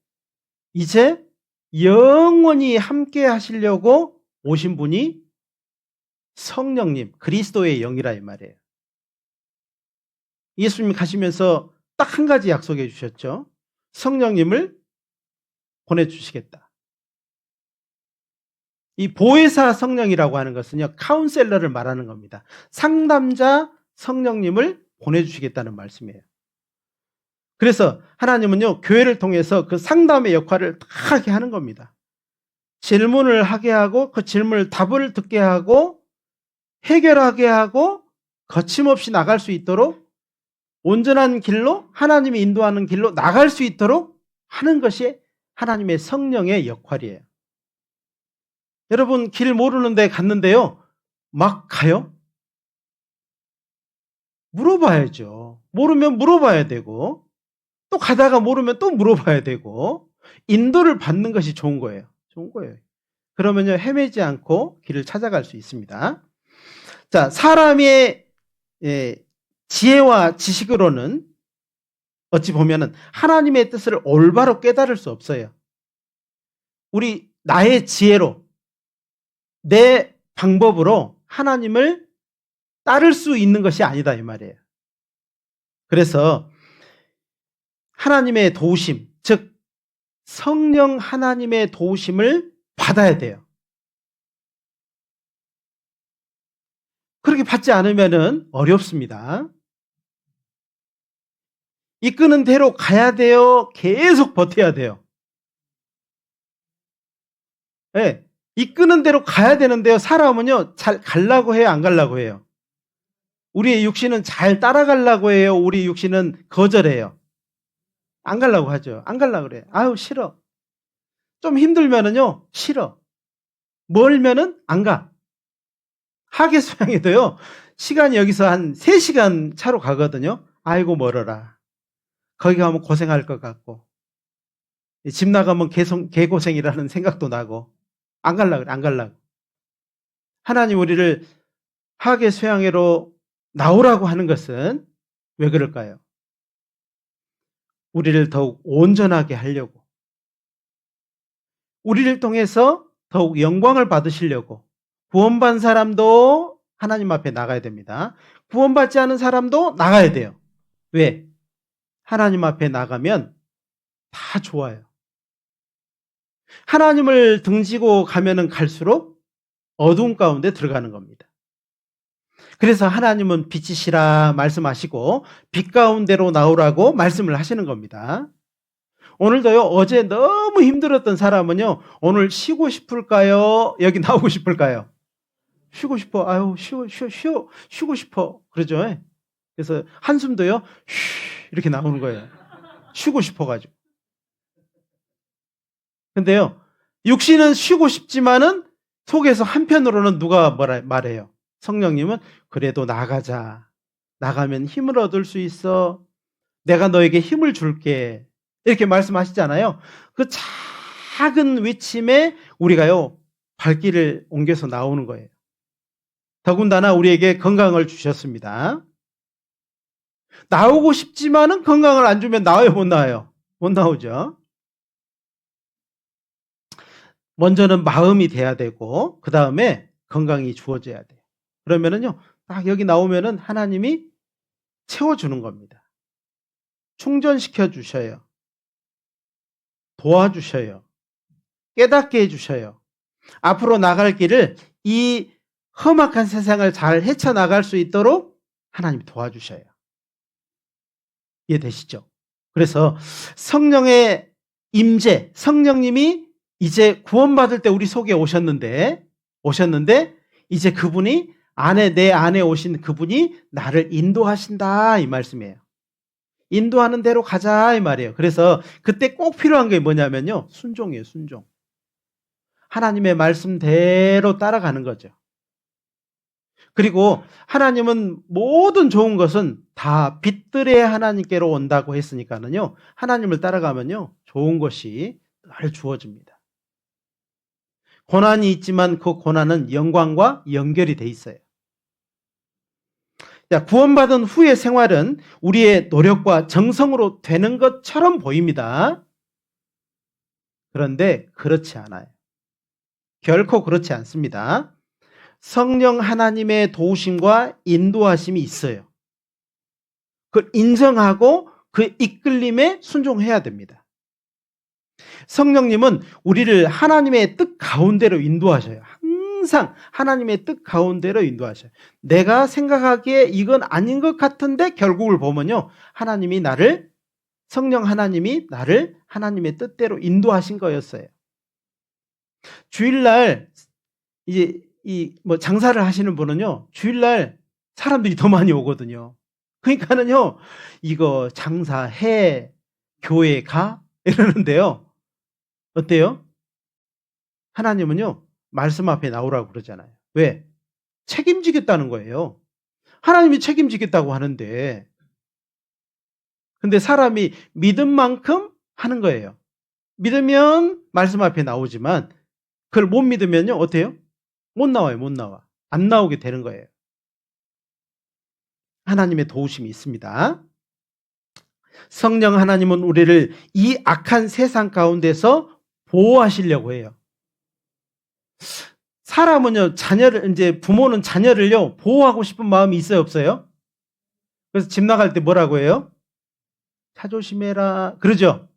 이제 영원히 함께 하시려고 오신 분이 성령님, 그리스도의 영이라 이 말이에요. 예수님이 가시면서 딱 한 가지 약속해 주셨죠. 성령님을 보내주시겠다. 이 보혜사 성령이라고 하는 것은요, 카운셀러를 말하는 겁니다. 상담자 성령님을 보내주시겠다는 말씀이에요. 그래서 하나님은요, 교회를 통해서 그 상담의 역할을 다 하게 하는 겁니다. 질문을 하게 하고 그 질문을 답을 듣게 하고 해결하게 하고 거침없이 나갈 수 있도록 온전한 길로 하나님이 인도하는 길로 나갈 수 있도록 하는 것이 하나님의 성령의 역할이에요. 여러분 길 모르는 데 갔는데요. 막 가요? 물어봐야죠. 모르면 물어봐야 되고 또 가다가 모르면 또 물어봐야 되고 인도를 받는 것이 좋은 거예요. 좋은 거예요. 그러면요 헤매지 않고 길을 찾아갈 수 있습니다. 자, 사람의 지혜와 지식으로는 어찌 보면은 하나님의 뜻을 올바로 깨달을 수 없어요. 나의 지혜로, 내 방법으로 하나님을 따를 수 있는 것이 아니다 이 말이에요. 그래서 하나님의 도우심, 즉 성령 하나님의 도우심을 받아야 돼요. 그렇게 받지 않으면은 어렵습니다. 이끄는 대로 가야 돼요. 계속 버텨야 돼요. 네, 이끄는 대로 가야 되는데요. 사람은요, 잘 가려고 해요, 안 가려고 해요? 우리의 육신은 잘 따라가려고 해요. 우리 육신은 거절해요. 안 가려고 하죠. 안 가려고 그래. 아유, 싫어. 좀 힘들면은요, 싫어. 멀면은 안 가. 하계 수양에도요, 시간이 여기서 한 3시간 차로 가거든요. 아이고, 멀어라. 거기 가면 고생할 것 같고, 집 나가면 개고생이라는 생각도 나고, 안 가려고 그래, 안 가려고. 하나님 우리를 하계 수양회로 나오라고 하는 것은 왜 그럴까요? 우리를 더욱 온전하게 하려고, 우리를 통해서 더욱 영광을 받으시려고. 구원받은 사람도 하나님 앞에 나가야 됩니다. 구원받지 않은 사람도 나가야 돼요. 왜? 하나님 앞에 나가면 다 좋아요. 하나님을 등지고 가면은 갈수록 어두운 가운데 들어가는 겁니다. 그래서 하나님은 빛이시라 말씀하시고 빛 가운데로 나오라고 말씀을 하시는 겁니다. 오늘도요, 어제 너무 힘들었던 사람은요, 오늘 쉬고 싶을까요? 여기 나오고 싶을까요? 쉬고 싶어. 아유, 쉬고 싶어. 그러죠. 그래서 한숨도요, 이렇게 나오는 거예요. 쉬고 싶어가지고. 근데요, 육신은 쉬고 싶지만은 속에서 한편으로는 누가 말해요? 성령님은 그래도 나가자. 나가면 힘을 얻을 수 있어. 내가 너에게 힘을 줄게. 이렇게 말씀하시잖아요. 그 작은 외침에 우리가요, 발길을 옮겨서 나오는 거예요. 더군다나 우리에게 건강을 주셨습니다. 나오고 싶지만은 건강을 안 주면 나와요, 못 나와요? 못 나오죠. 먼저는 마음이 돼야 되고 그 다음에 건강이 주어져야 돼요. 그러면은요, 딱 여기 나오면은 하나님이 채워주는 겁니다. 충전시켜 주셔요. 도와주셔요. 깨닫게 해주셔요. 앞으로 나갈 길을, 이 험악한 세상을 잘 헤쳐나갈 수 있도록 하나님이 도와주셔요. 이해되시죠? 그래서 성령의 임재, 성령님이 이제 구원받을 때 우리 속에 오셨는데 이제 그분이 내 안에 오신 그분이 나를 인도하신다 이 말씀이에요. 인도하는 대로 가자 이 말이에요. 그래서 그때 꼭 필요한 게 뭐냐면요, 순종이에요. 순종. 하나님의 말씀대로 따라가는 거죠. 그리고 하나님은 모든 좋은 것은 다 빛들의 하나님께로 온다고 했으니까는요, 하나님을 따라가면요, 좋은 것이 늘 주어집니다. 고난이 있지만 그 고난은 영광과 연결이 돼 있어요. 자, 구원받은 후의 생활은 우리의 노력과 정성으로 되는 것처럼 보입니다. 그런데 그렇지 않아요. 결코 그렇지 않습니다. 성령 하나님의 도우심과 인도하심이 있어요. 그걸 인정하고 그 이끌림에 순종해야 됩니다. 성령님은 우리를 하나님의 뜻 가운데로 인도하셔요. 항상 하나님의 뜻 가운데로 인도하셔요. 내가 생각하기에 이건 아닌 것 같은데 결국을 보면요, 성령 하나님이 나를 하나님의 뜻대로 인도하신 거였어요. 주일날 이제 장사를 하시는 분은요, 주일날 사람들이 더 많이 오거든요. 그러니까는요, 이거 장사해, 교회 가 이러는데요, 어때요? 하나님은요, 말씀 앞에 나오라고 그러잖아요. 왜? 책임지겠다는 거예요. 하나님이 책임지겠다고 하는데, 근데 사람이 믿은 만큼 하는 거예요. 믿으면 말씀 앞에 나오지만 그걸 못 믿으면요, 어때요? 못 나와요. 못 나와. 안 나오게 되는 거예요. 하나님의 도우심이 있습니다. 성령 하나님은 우리를 이 악한 세상 가운데서 보호하시려고 해요. 사람은요, 부모는 자녀를요, 보호하고 싶은 마음이 있어요, 없어요? 그래서 집 나갈 때 뭐라고 해요? 차 조심해라. 그러죠?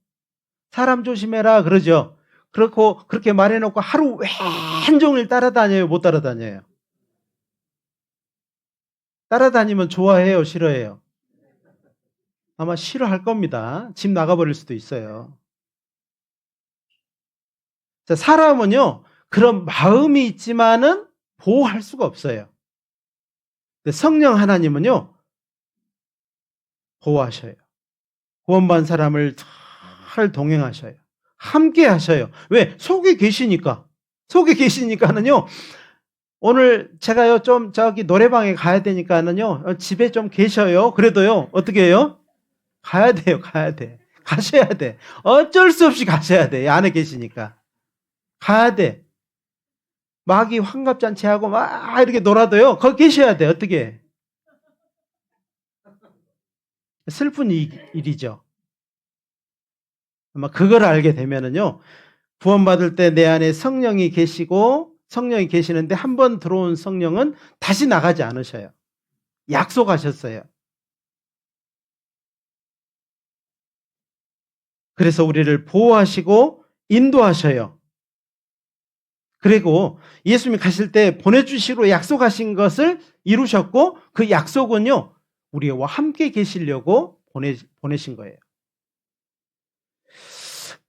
사람 조심해라. 그러죠? 그렇게 말해놓고 하루 왼종일 따라다녀요, 못 따라다녀요? 따라다니면 좋아해요, 싫어해요? 아마 싫어할 겁니다. 집 나가버릴 수도 있어요. 자, 사람은요, 그런 마음이 있지만은 보호할 수가 없어요. 근데 성령 하나님은요, 보호하셔요. 구원받은 사람을 잘 동행하셔요. 함께 하셔요. 왜? 속에 계시니까. 속에 계시니까는요, 오늘 제가요, 좀 저기 노래방에 가야 되니까는요, 집에 좀 계셔요. 그래도요, 어떻게 해요? 가야 돼요, 가야 돼. 가셔야 돼. 어쩔 수 없이 가셔야 돼. 안에 계시니까. 가야 돼. 마귀 환갑잔치하고 막 이렇게 놀아도요, 거기 계셔야 돼. 어떻게? 슬픈 일이죠. 아마 그걸 알게 되면은요, 구원받을 때 내 안에 성령이 계시고, 성령이 계시는데 한 번 들어온 성령은 다시 나가지 않으셔요. 약속하셨어요. 그래서 우리를 보호하시고 인도하셔요. 그리고 예수님이 가실 때 보내주시기로 약속하신 것을 이루셨고, 그 약속은요, 우리와 함께 계시려고 보내신 거예요.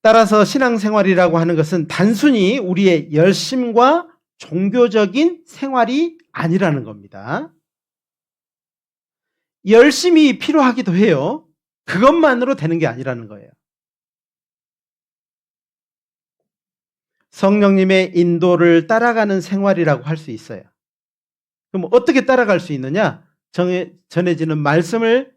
따라서 신앙생활이라고 하는 것은 단순히 우리의 열심과 종교적인 생활이 아니라는 겁니다. 열심이 필요하기도 해요. 그것만으로 되는 게 아니라는 거예요. 성령님의 인도를 따라가는 생활이라고 할 수 있어요. 그럼 어떻게 따라갈 수 있느냐? 전해지는 말씀을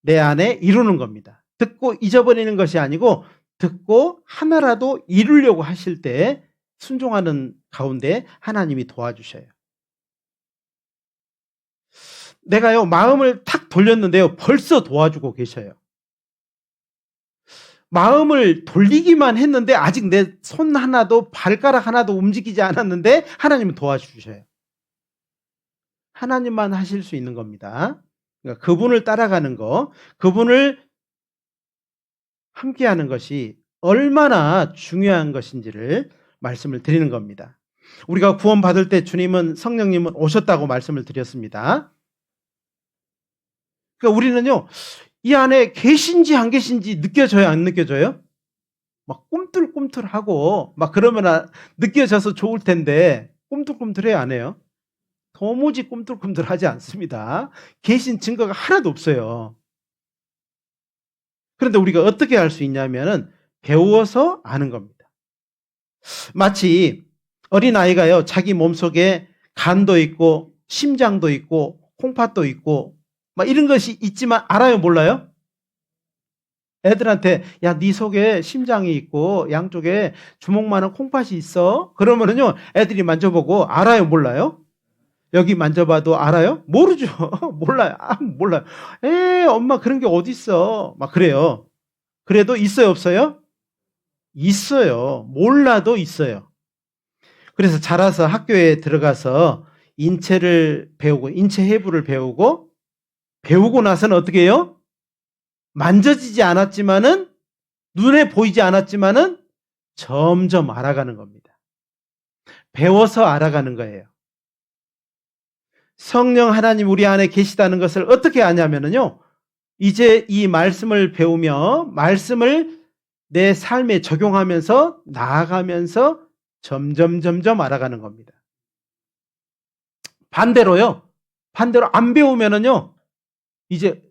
내 안에 이루는 겁니다. 듣고 잊어버리는 것이 아니고 듣고 하나라도 이루려고 하실 때 순종하는 가운데 하나님이 도와주셔요. 내가요, 마음을 탁 돌렸는데요, 벌써 도와주고 계셔요. 마음을 돌리기만 했는데 아직 내 손 하나도 발가락 하나도 움직이지 않았는데 하나님은 도와주셔요. 하나님만 하실 수 있는 겁니다. 그러니까 그분을 따라가는 거, 그분을 함께하는 것이 얼마나 중요한 것인지를 말씀을 드리는 겁니다. 우리가 구원받을 때 주님은, 성령님은 오셨다고 말씀을 드렸습니다. 그러니까 우리는요, 이 안에 계신지 안 계신지 느껴져요, 안 느껴져요? 막 꿈틀꿈틀하고 막 그러면 느껴져서 좋을 텐데 꿈틀꿈틀해요, 안 해요? 도무지 꿈틀꿈틀하지 않습니다. 계신 증거가 하나도 없어요. 그런데 우리가 어떻게 알 수 있냐면은 배워서 아는 겁니다. 마치 어린아이가요, 자기 몸속에 간도 있고 심장도 있고 콩팥도 있고 막 이런 것이 있지만 알아요, 몰라요? 애들한테 야, 네 속에 심장이 있고 양쪽에 주먹만한 콩팥이 있어. 그러면은요, 애들이 만져보고 알아요, 몰라요? 여기 만져봐도 알아요? 모르죠. 몰라요. 몰라요. 엄마 그런 게 어디 있어? 막 그래요. 그래도 있어요, 없어요? 있어요. 몰라도 있어요. 그래서 자라서 학교에 들어가서 인체를 배우고 인체 해부를 배우고 나서는 어떻게 해요? 만져지지 않았지만은, 눈에 보이지 않았지만은 점점 알아가는 겁니다. 배워서 알아가는 거예요. 성령 하나님 우리 안에 계시다는 것을 어떻게 아냐면요, 이제 이 말씀을 배우며 말씀을 내 삶에 적용하면서 나아가면서 점점 알아가는 겁니다. 반대로 안 배우면은요, 이제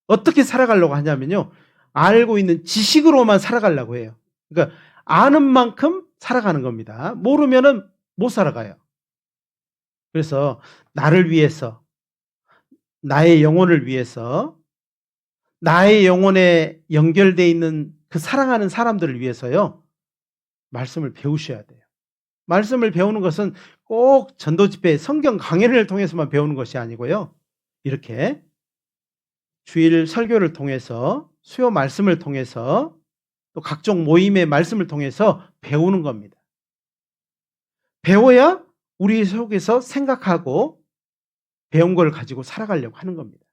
어떻게 살아가려고 하냐면요, 알고 있는 지식으로만 살아가려고 해요. 그러니까 아는 만큼 살아가는 겁니다. 모르면은 못 살아가요. 그래서 나를 위해서, 나의 영혼을 위해서, 나의 영혼에 연결되어 있는 그 사랑하는 사람들을 위해서요, 말씀을 배우셔야 돼요. 말씀을 배우는 것은 꼭 전도 집회, 성경 강연을 통해서만 배우는 것이 아니고요, 이렇게 주일 설교를 통해서 수요 말씀을 통해서 또 각종 모임의 말씀을 통해서 배우는 겁니다. 배워야 우리 속에서 생각하고 배운 걸 가지고 살아가려고 하는 겁니다.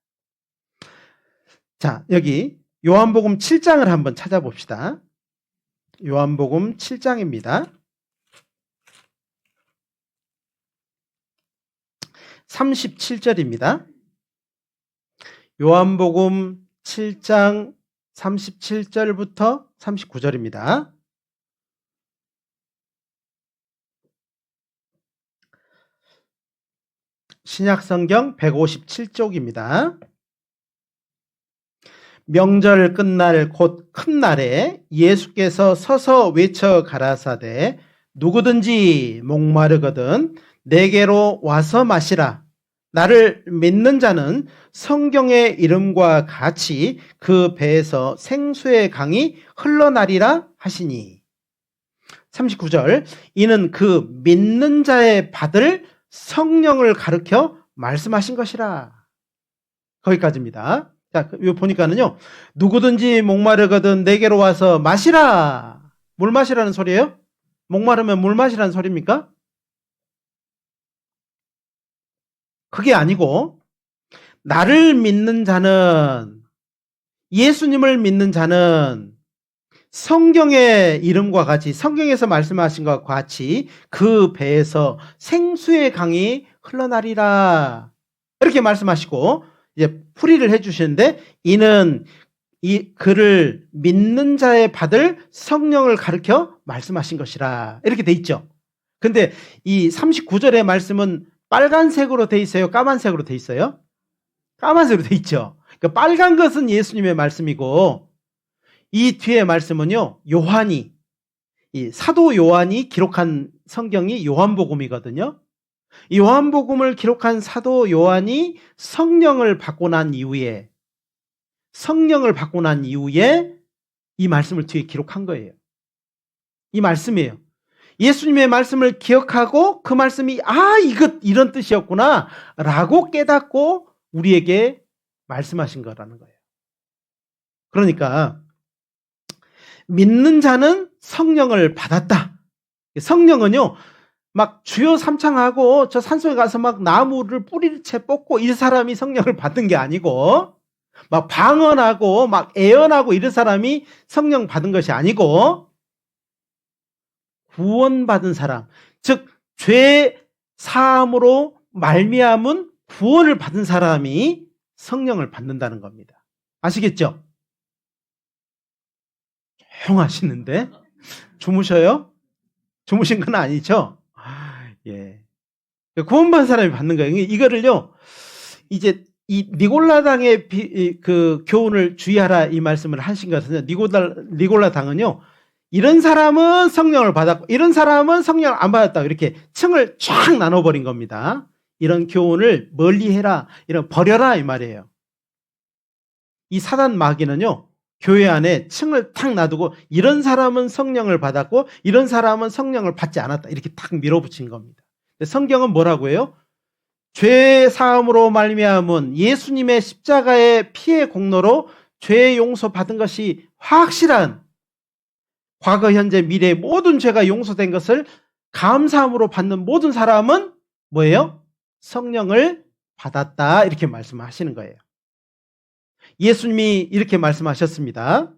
자, 여기 요한복음 7장을 한번 찾아봅시다. 요한복음 7장입니다. 37절입니다. 요한복음 7장 37절부터 39절입니다. 신약성경 157쪽입니다. 명절 끝날 곧 큰 날에 예수께서 서서 외쳐 가라사대 누구든지 목마르거든 내게로 와서 마시라. 나를 믿는 자는 성경의 이름과 같이 그 배에서 생수의 강이 흘러나리라 하시니. 39절 이는 그 믿는 자의 받을 성령을 가르쳐 말씀하신 것이라. 거기까지입니다. 자, 이거 보니까는요, 누구든지 목마르거든 내게로 와서 마시라. 물 마시라는 소리예요? 목마르면 물 마시라는 소리입니까? 그게 아니고, 나를 믿는 자는, 예수님을 믿는 자는 성경의 이름과 같이, 성경에서 말씀하신 것과 같이 그 배에서 생수의 강이 흘러나리라. 이렇게 말씀하시고, 이제 풀이를 해주시는데, 이는 이 그를 믿는 자의 받을 성령을 가르쳐 말씀하신 것이라. 이렇게 돼 있죠. 근데 이 39절의 말씀은 빨간색으로 돼 있어요? 까만색으로 돼 있어요? 까만색으로 돼 있죠. 그러니까 빨간 것은 예수님의 말씀이고, 이 뒤에 말씀은요, 요한이, 이 사도 요한이 기록한 성경이 요한복음이거든요. 이 요한복음을 기록한 사도 요한이 성령을 받고 난 이후에 이 말씀을 뒤에 기록한 거예요. 이 말씀이에요. 예수님의 말씀을 기억하고 그 말씀이 이런 뜻이었구나 라고 깨닫고 우리에게 말씀하신 거라는 거예요. 그러니까 믿는 자는 성령을 받았다. 성령은요, 막 주여 삼창하고 저 산속에 가서 막 나무를 뿌리채 뽑고 이 사람이 성령을 받은 게 아니고, 막 방언하고 막 애언하고 이런 사람이 성령 받은 것이 아니고, 구원받은 사람, 즉 죄 사함으로 말미암은 구원을 받은 사람이 성령을 받는다는 겁니다. 아시겠죠? 조용하시는데 주무셔요? 주무신 건 아니죠? 예. 구원받은 사람이 받는 거예요. 이거를요, 이제 이 니골라당의 그 교훈을 주의하라 이 말씀을 하신 것 같은데, 니골라당은요, 이런 사람은 성령을 받았고 이런 사람은 성령을 안 받았다, 이렇게 층을 쫙 나눠버린 겁니다. 이런 교훈을 멀리해라, 이런 버려라 이 말이에요. 이 사단 마귀는요, 교회 안에 층을 탁 놔두고 이런 사람은 성령을 받았고 이런 사람은 성령을 받지 않았다, 이렇게 탁 밀어붙인 겁니다. 성경은 뭐라고 해요? 죄 사함으로 말미암은 예수님의 십자가의 피의 공로로 죄 용서 받은 것이 확실한, 과거 현재 미래의 모든 죄가 용서된 것을 감사함으로 받는 모든 사람은 뭐예요? 성령을 받았다, 이렇게 말씀하시는 거예요. 예수님이 이렇게 말씀하셨습니다.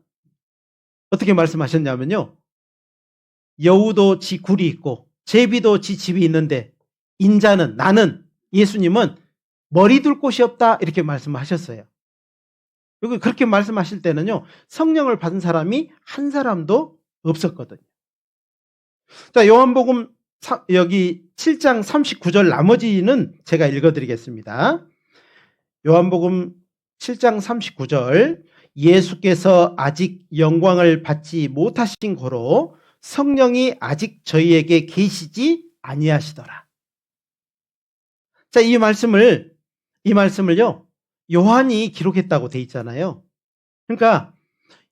어떻게 말씀하셨냐면요, 여우도 지 굴이 있고 제비도 지 집이 있는데 인자는, 나는, 예수님은 머리 둘 곳이 없다, 이렇게 말씀하셨어요. 여기 그렇게 말씀하실 때는요, 성령을 받은 사람이 한 사람도 없었거든요. 자, 요한복음 여기 7장 39절 나머지는 제가 읽어드리겠습니다. 요한복음 7장 39절 예수께서 아직 영광을 받지 못하신 고로 성령이 아직 저희에게 계시지 아니하시더라. 자, 이 말씀을요, 요한이 기록했다고 돼 있잖아요. 그러니까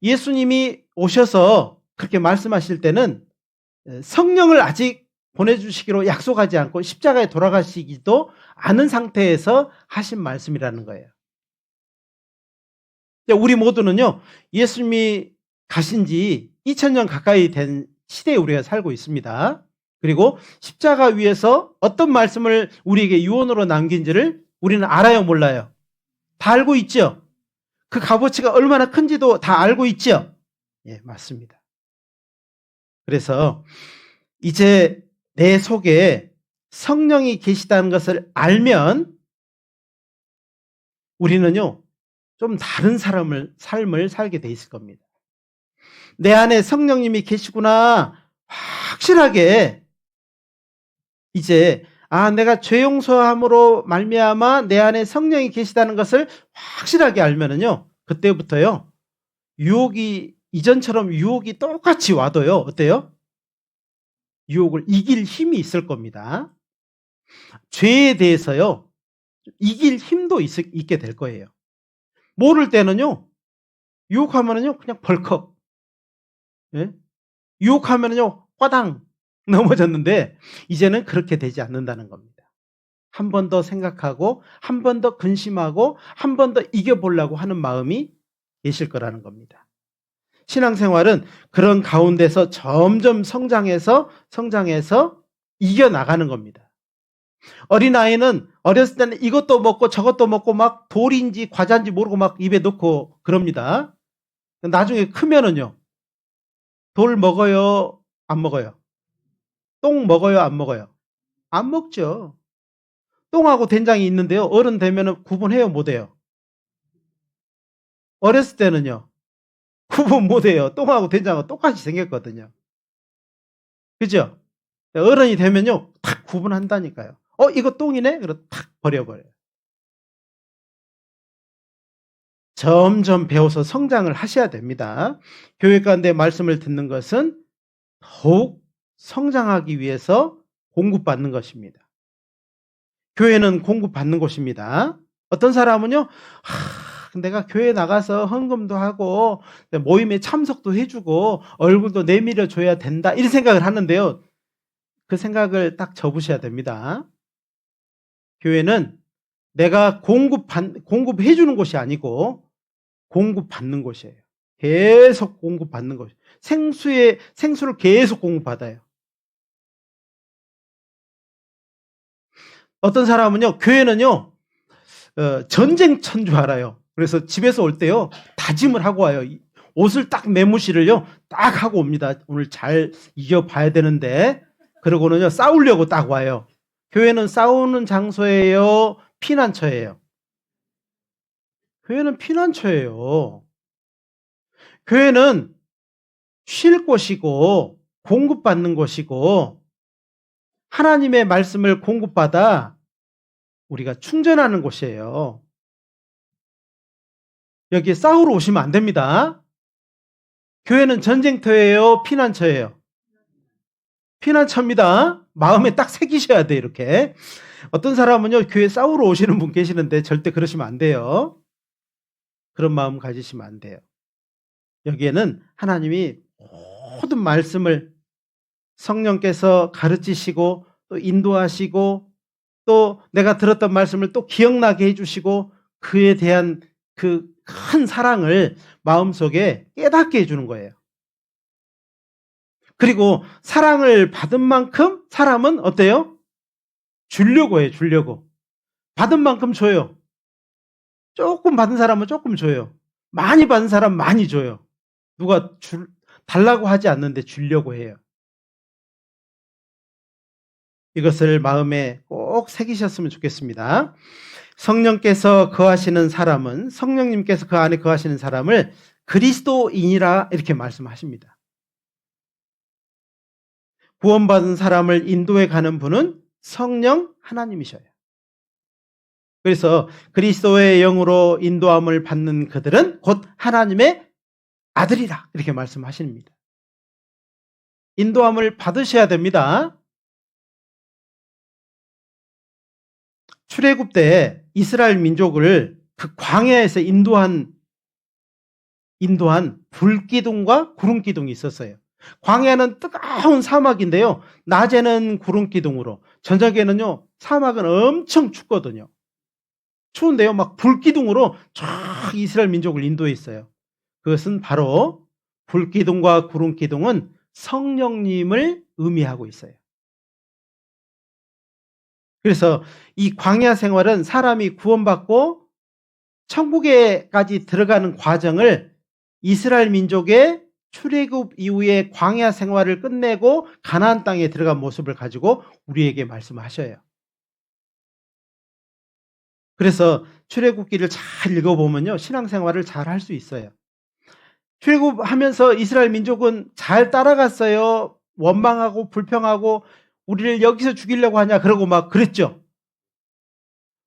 예수님이 오셔서 그렇게 말씀하실 때는 성령을 아직 보내주시기로 약속하지 않고 십자가에 돌아가시기도 않은 상태에서 하신 말씀이라는 거예요. 우리 모두는요, 예수님이 가신 지 2000년 가까이 된 시대에 우리가 살고 있습니다. 그리고 십자가 위에서 어떤 말씀을 우리에게 유언으로 남긴지를 우리는 알아요, 몰라요? 다 알고 있죠? 그 값어치가 얼마나 큰지도 다 알고 있죠? 예, 맞습니다. 그래서 이제 내 속에 성령이 계시다는 것을 알면 우리는요, 좀 다른 삶을 살게 돼 있을 겁니다. 내 안에 성령님이 계시구나 확실하게 이제 내가 죄 용서함으로 말미암아 내 안에 성령이 계시다는 것을 확실하게 알면은요, 그때부터요, 유혹이 이전처럼 유혹이 똑같이 와도요, 어때요? 유혹을 이길 힘이 있을 겁니다. 죄에 대해서요, 이길 힘도 있게 될 거예요. 모를 때는요, 유혹하면은요, 그냥 벌컥, 예? 유혹하면은요, 꽈당 넘어졌는데, 이제는 그렇게 되지 않는다는 겁니다. 한 번 더 생각하고, 한 번 더 근심하고, 한 번 더 이겨보려고 하는 마음이 계실 거라는 겁니다. 신앙생활은 그런 가운데서 점점 성장해서 이겨나가는 겁니다. 어린아이는 어렸을 때는 이것도 먹고 저것도 먹고 막 돌인지 과자인지 모르고 막 입에 넣고 그럽니다. 나중에 크면은요, 돌 먹어요? 안 먹어요? 똥 먹어요? 안 먹어요? 안 먹죠. 똥하고 된장이 있는데요, 어른 되면은 구분해요, 못 해요? 어렸을 때는요, 구분 못 해요. 똥하고 된장은 똑같이 생겼거든요. 그죠? 어른이 되면요, 탁 구분한다니까요. 이거 똥이네? 그럼 탁 버려버려요. 점점 배워서 성장을 하셔야 됩니다. 교회 가운데 말씀을 듣는 것은 더욱 성장하기 위해서 공급받는 것입니다. 교회는 공급받는 곳입니다. 어떤 사람은요, 내가 교회 나가서 헌금도 하고 모임에 참석도 해주고 얼굴도 내밀어 줘야 된다, 이런 생각을 하는데요, 그 생각을 딱 접으셔야 됩니다. 교회는 내가 공급해 주는 곳이 아니고 공급받는 곳이에요. 계속 공급받는 곳. 생수를 계속 공급받아요. 어떤 사람은요, 교회는요, 전쟁터인 줄 알아요. 그래서 집에서 올 때요, 다짐을 하고 와요. 옷을 딱 매무시를요, 딱 하고 옵니다. 오늘 잘 이겨봐야 되는데. 그러고는요, 싸우려고 딱 와요. 교회는 싸우는 장소예요? 피난처예요? 교회는 피난처예요. 교회는 쉴 곳이고 공급받는 곳이고 하나님의 말씀을 공급받아 우리가 충전하는 곳이에요. 여기에 싸우러 오시면 안 됩니다. 교회는 전쟁터예요? 피난처예요? 피난처입니다. 마음에 딱 새기셔야 돼, 이렇게. 어떤 사람은요, 교회 싸우러 오시는 분 계시는데 절대 그러시면 안 돼요. 그런 마음 가지시면 안 돼요. 여기에는 하나님이 모든 말씀을 성령께서 가르치시고 또 인도하시고 또 내가 들었던 말씀을 또 기억나게 해주시고 그에 대한 그 큰 사랑을 마음속에 깨닫게 해주는 거예요. 그리고 사랑을 받은 만큼 사람은 어때요? 주려고 해요. 주려고. 받은 만큼 줘요. 조금 받은 사람은 조금 줘요. 많이 받은 사람은 많이 줘요. 누가 달라고 하지 않는데 주려고 해요. 이것을 마음에 꼭 새기셨으면 좋겠습니다. 성령께서 거하시는 사람은, 성령님께서 그 안에 거하시는 사람을 그리스도인이라 이렇게 말씀하십니다. 구원받은 사람을 인도해 가는 분은 성령 하나님이셔요. 그래서 그리스도의 영으로 인도함을 받는 그들은 곧 하나님의 아들이라 이렇게 말씀하십니다. 인도함을 받으셔야 됩니다. 출애굽 때 이스라엘 민족을 그 광야에서 인도한 불기둥과 구름기둥이 있었어요. 광야는 뜨거운 사막인데요, 낮에는 구름기둥으로, 저녁에는요 사막은 엄청 춥거든요. 추운데요. 막 불기둥으로 쫙 이스라엘 민족을 인도했어요. 그것은 바로 불기둥과 구름기둥은 성령님을 의미하고 있어요. 그래서 이 광야 생활은 사람이 구원받고 천국에까지 들어가는 과정을 이스라엘 민족의 출애굽 이후에 광야 생활을 끝내고 가나안 땅에 들어간 모습을 가지고 우리에게 말씀하셔요. 그래서 출애굽기를 잘 읽어보면요, 신앙생활을 잘 할 수 있어요. 출애굽하면서 이스라엘 민족은 잘 따라갔어요. 원망하고 불평하고 우리를 여기서 죽이려고 하냐 그러고 막 그랬죠.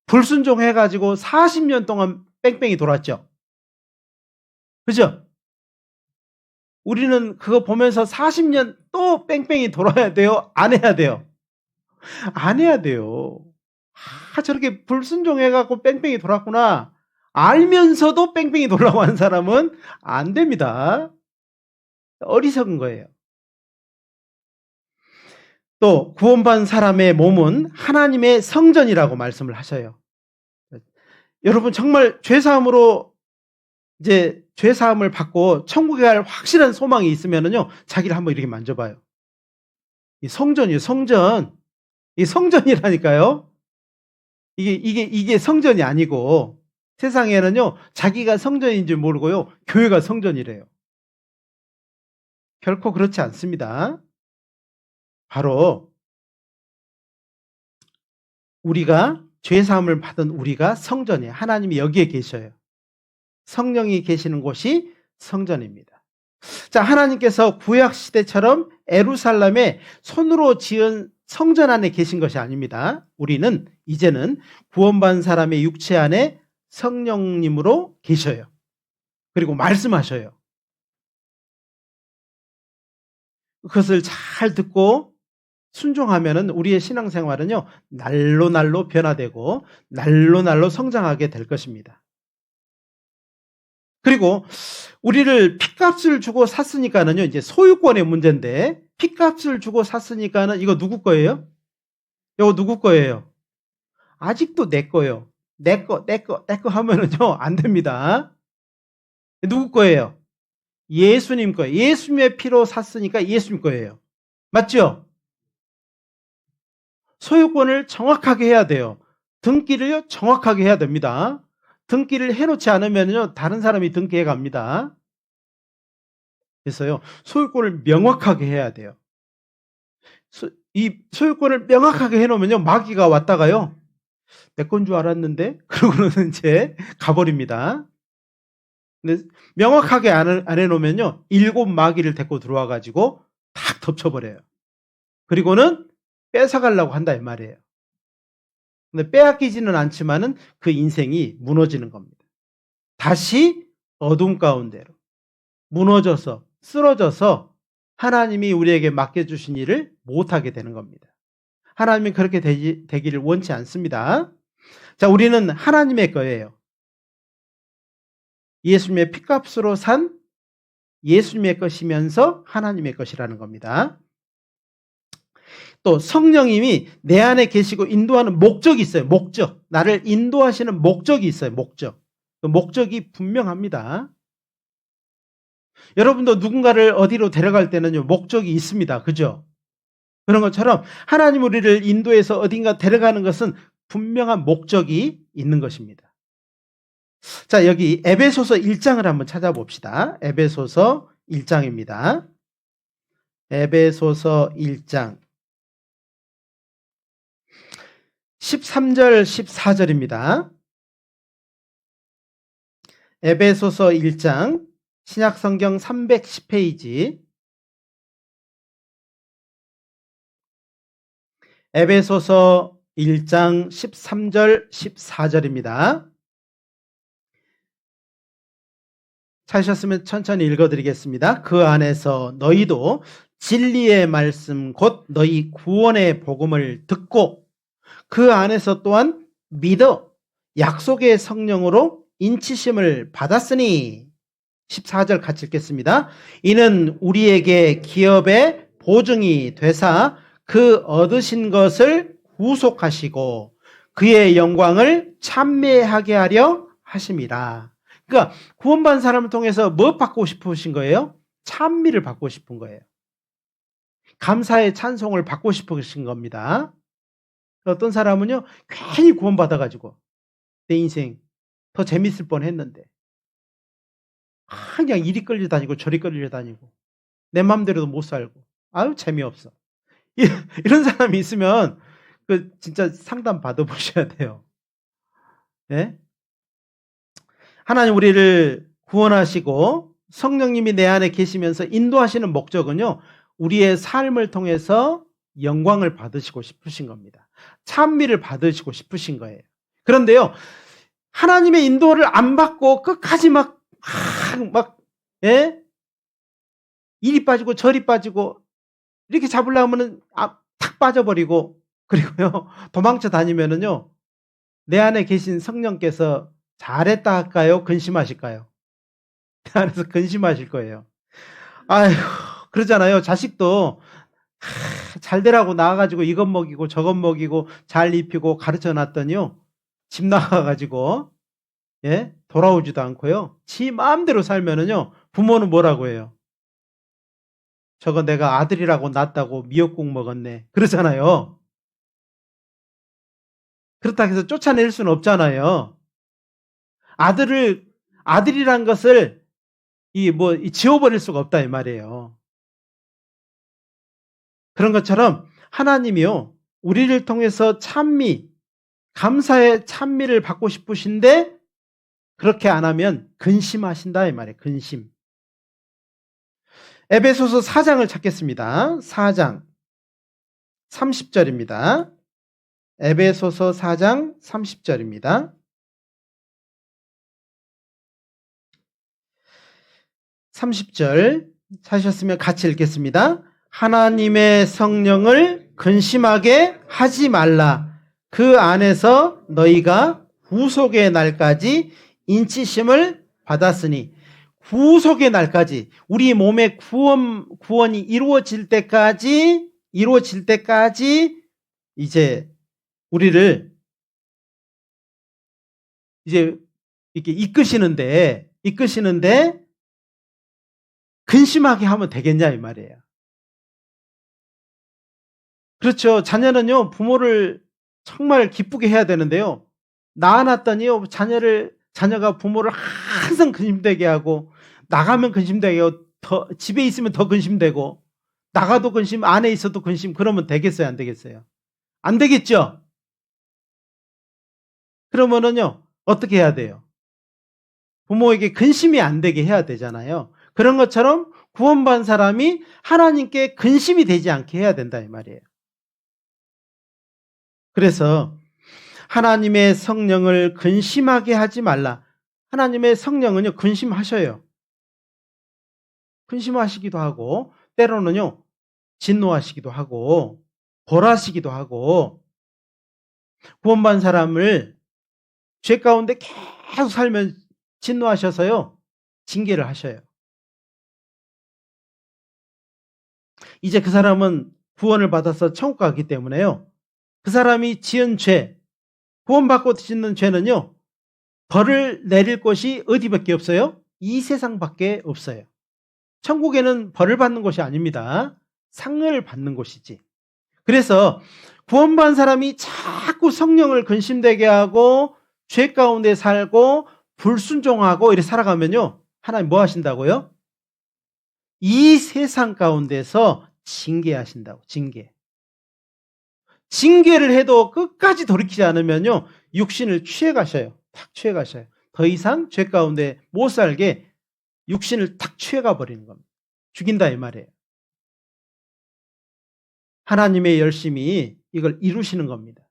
불순종해가지고 40년 동안 뺑뺑이 돌았죠. 그죠? 우리는 그거 보면서 40년 또 뺑뺑이 돌아야 돼요? 안 해야 돼요? 안 해야 돼요. 저렇게 불순종해갖고 뺑뺑이 돌았구나. 알면서도 뺑뺑이 돌라고 하는 사람은 안 됩니다. 어리석은 거예요. 또 구원받은 사람의 몸은 하나님의 성전이라고 말씀을 하셔요. 여러분 정말 죄사함으로 이제 죄사함을 받고 천국에 갈 확실한 소망이 있으면은요, 자기를 한번 이렇게 만져봐요. 이 성전이에요, 성전. 이 성전이라니까요. 이게 성전이 아니고 세상에는요, 자기가 성전인 줄 모르고요, 교회가 성전이래요. 결코 그렇지 않습니다. 바로 우리가 죄사함을 받은 우리가 성전이에요. 하나님이 여기에 계셔요. 성령이 계시는 곳이 성전입니다. 자, 하나님께서 구약 시대처럼 에루살렘에 손으로 지은 성전 안에 계신 것이 아닙니다. 우리는 이제는 구원받은 사람의 육체 안에 성령님으로 계셔요. 그리고 말씀하셔요. 그것을 잘 듣고 순종하면은 우리의 신앙생활은요, 날로 변화되고 날로 성장하게 될 것입니다. 그리고 우리를 핏값을 주고 샀으니까는요, 이제 소유권의 문제인데, 핏값을 주고 샀으니까는 이거 누구 거예요? 이거 누구 거예요? 아직도 내 거예요. 내 거 하면은요, 안 됩니다. 누구 거예요? 예수님 거예요. 예수님의 피로 샀으니까 예수님 거예요. 맞죠? 소유권을 정확하게 해야 돼요. 등기를요, 정확하게 해야 됩니다. 등기를 해놓지 않으면요, 다른 사람이 등기해 갑니다. 그래서요, 소유권을 명확하게 해야 돼요. 이 소유권을 명확하게 해놓으면요, 마귀가 왔다가요, 내 건 줄 알았는데, 그러고는 이제 가버립니다. 근데 명확하게 안 해놓으면요, 7 마귀를 데리고 들어와가지고 탁 덮쳐버려요. 그리고는 뺏어가려고 한다 이 말이에요. 근데 빼앗기지는 않지만은 그 인생이 무너지는 겁니다. 다시 어둠 가운데로 무너져서 쓰러져서 하나님이 우리에게 맡겨주신 일을 못하게 되는 겁니다. 하나님이 그렇게 되기를 원치 않습니다. 자, 우리는 하나님의 거예요. 예수님의 핏값으로 산 예수님의 것이면서 하나님의 것이라는 겁니다. 또 성령님이 내 안에 계시고 인도하는 목적이 있어요. 목적. 나를 인도하시는 목적이 있어요. 목적. 그 목적이 분명합니다. 여러분도 누군가를 어디로 데려갈 때는요, 목적이 있습니다. 그죠? 그런 것처럼 하나님 우리를 인도해서 어딘가 데려가는 것은 분명한 목적이 있는 것입니다. 자, 여기 에베소서 1장을 한번 찾아봅시다. 에베소서 1장입니다. 에베소서 1장 13절 14절입니다. 에베소서 1장 신약성경 310페이지 에베소서 1장 13절 14절입니다. 찾으셨으면 천천히 읽어드리겠습니다. 그 안에서 너희도 진리의 말씀 곧 너희 구원의 복음을 듣고 그 안에서 또한 믿어 약속의 성령으로 인치심을 받았으니 14절 같이 읽겠습니다. 이는 우리에게 기업의 보증이 되사 그 얻으신 것을 구속하시고 그의 영광을 찬미하게 하려 하심이라. 그러니까 구원받은 사람을 통해서 뭐 받고 싶으신 거예요? 찬미를 받고 싶은 거예요. 감사의 찬송을 받고 싶으신 겁니다. 어떤 사람은요, 괜히 구원받아가지고 내 인생 더 재밌을 뻔했는데 그냥 이리 끌려다니고 저리 끌려다니고 내 맘대로도 못 살고 아유 재미없어. 이런 사람이 있으면 그 진짜 상담 받아보셔야 돼요. 네? 하나님 우리를 구원하시고 성령님이 내 안에 계시면서 인도하시는 목적은요, 우리의 삶을 통해서 영광을 받으시고 싶으신 겁니다. 찬미를 받으시고 싶으신 거예요. 그런데요, 하나님의 인도를 안 받고 끝까지 예? 이리 빠지고 저리 빠지고 이렇게 잡으려면은 탁 빠져버리고 그리고요 도망쳐 다니면은요 내 안에 계신 성령께서 잘했다 할까요? 근심하실까요? 내 안에서 근심하실 거예요. 아이고 그러잖아요. 자식도 잘 되라고 나와가지고 이것 먹이고 저것 먹이고 잘 입히고 가르쳐 놨더니요 집 나가가지고 예? 돌아오지도 않고요. 지 마음대로 살면은요 부모는 뭐라고 해요? 저거 내가 아들이라고 낳았다고 미역국 먹었네. 그러잖아요. 그렇다고 해서 쫓아낼 수는 없잖아요. 아들이란 것을 지워버릴 수가 없다 이 말이에요. 그런 것처럼 하나님이요 우리를 통해서 감사의 찬미를 받고 싶으신데 그렇게 안 하면 근심하신다 이 말이에요. 근심. 에베소서 4장을 찾겠습니다. 4장 30절입니다. 에베소서 4장 30절입니다. 30절 찾으셨으면 같이 읽겠습니다. 하나님의 성령을 근심하게 하지 말라. 그 안에서 너희가 구속의 날까지 인치심을 받았으니, 구속의 날까지 우리 몸의 구원이 이루어질 때까지 이제 우리를 이제 이렇게 이끄시는데 근심하게 하면 되겠냐 이 말이에요. 그렇죠. 자녀는요 부모를 정말 기쁘게 해야 되는데요, 낳아놨더니요 자녀가 부모를 항상 근심되게 하고 나가면 근심되게 하고 집에 있으면 더 근심되고 나가도 근심, 안에 있어도 근심. 그러면 되겠어요 안 되겠어요? 안 되겠죠. 그러면은요 어떻게 해야 돼요? 부모에게 근심이 안 되게 해야 되잖아요. 그런 것처럼 구원받은 사람이 하나님께 근심이 되지 않게 해야 된다 이 말이에요. 그래서 하나님의 성령을 근심하게 하지 말라. 하나님의 성령은요 근심하셔요. 근심하시기도 하고 때로는요 진노하시기도 하고 벌하시기도 하고, 구원받은 사람을 죄 가운데 계속 살면 진노하셔서요 징계를 하셔요. 이제 그 사람은 구원을 받아서 천국 가기 때문에요, 그 사람이 지은 죄, 구원받고 짓는 죄는요 벌을 내릴 곳이 어디밖에 없어요? 이 세상밖에 없어요. 천국에는 벌을 받는 곳이 아닙니다. 상을 받는 곳이지. 그래서 구원받은 사람이 자꾸 성령을 근심되게 하고 죄 가운데 살고 불순종하고 이렇게 살아가면요 하나님 뭐 하신다고요? 이 세상 가운데서 징계하신다고. 징계를 해도 끝까지 돌이키지 않으면요 육신을 취해가셔요. 탁 취해가셔요. 더 이상 죄 가운데 못 살게 육신을 탁 취해가 버리는 겁니다. 죽인다 이 말이에요. 하나님의 열심히 이걸 이루시는 겁니다.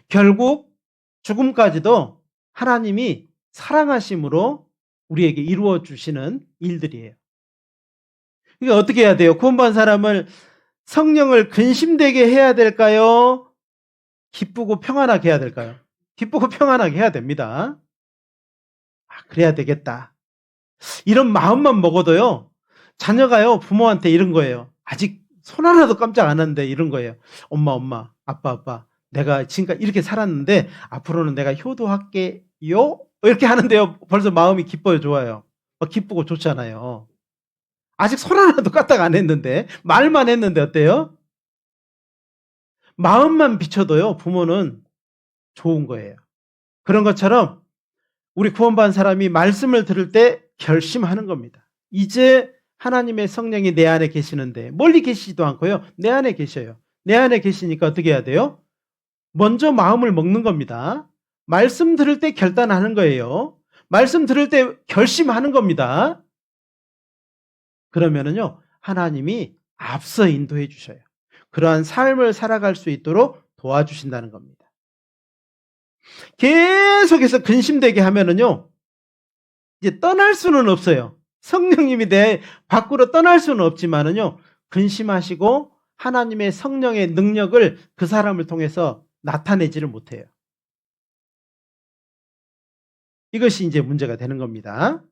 결국 죽음까지도 하나님이 사랑하심으로 우리에게 이루어 주시는 일들이에요. 그러니까 어떻게 해야 돼요? 구원받은 사람을 성령을 근심되게 해야 될까요? 기쁘고 평안하게 해야 될까요? 기쁘고 평안하게 해야 됩니다. 그래야 되겠다. 이런 마음만 먹어도요, 자녀가요 부모한테 이런 거예요. 아직 손 하나도 깜짝 안 하는데 이런 거예요. 엄마, 아빠, 내가 지금까지 이렇게 살았는데 앞으로는 내가 효도할게요. 이렇게 하는데요. 벌써 마음이 기뻐요, 좋아요. 기쁘고 좋잖아요. 아직 손 하나도 까딱 안 했는데, 말만 했는데 어때요? 마음만 비춰도요, 부모는 좋은 거예요. 그런 것처럼 우리 구원받은 사람이 말씀을 들을 때 결심하는 겁니다. 이제 하나님의 성령이 내 안에 계시는데, 멀리 계시지도 않고요, 내 안에 계셔요. 내 안에 계시니까 어떻게 해야 돼요? 먼저 마음을 먹는 겁니다. 말씀 들을 때 결단하는 거예요. 말씀 들을 때 결심하는 겁니다. 그러면은요, 하나님이 앞서 인도해 주셔요. 그러한 삶을 살아갈 수 있도록 도와주신다는 겁니다. 계속해서 근심되게 하면은요, 이제 떠날 수는 없어요. 성령님이 내 밖으로 떠날 수는 없지만은요, 근심하시고 하나님의 성령의 능력을 그 사람을 통해서 나타내지를 못해요. 이것이 이제 문제가 되는 겁니다.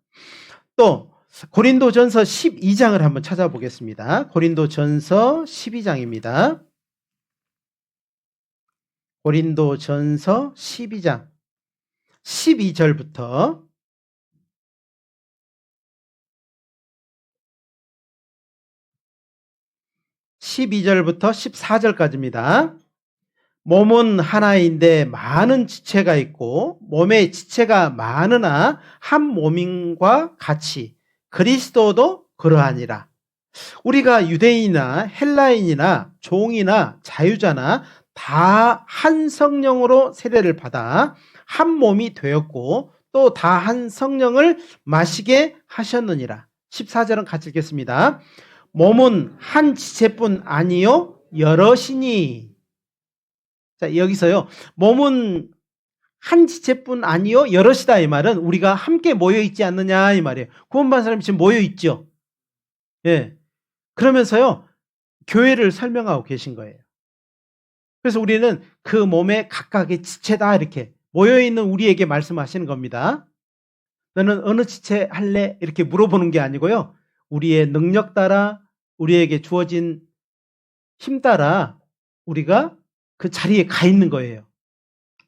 또 고린도전서 12장을 한번 찾아보겠습니다. 고린도전서 12장입니다. 고린도전서 12장 12절부터 14절까지입니다. 몸은 하나인데 많은 지체가 있고 몸에 지체가 많으나 한 몸인과 같이 그리스도도 그러하니라. 우리가 유대인이나 헬라인이나 종이나 자유자나 다 한 성령으로 세례를 받아 한 몸이 되었고 또 다 한 성령을 마시게 하셨느니라. 14절은 같이 읽겠습니다. 몸은 한 지체뿐 아니요 여럿이니. 자, 여기서요, 몸은 한 지체뿐 아니요 여럿이다 이 말은 우리가 함께 모여 있지 않느냐 이 말이에요. 구원받은 사람이 지금 모여 있죠. 예. 그러면서요, 교회를 설명하고 계신 거예요. 그래서 우리는 그 몸의 각각의 지체다 이렇게 모여 있는 우리에게 말씀하시는 겁니다. 너는 어느 지체 할래? 이렇게 물어보는 게 아니고요, 우리의 능력 따라 우리에게 주어진 힘 따라 우리가 그 자리에 가 있는 거예요.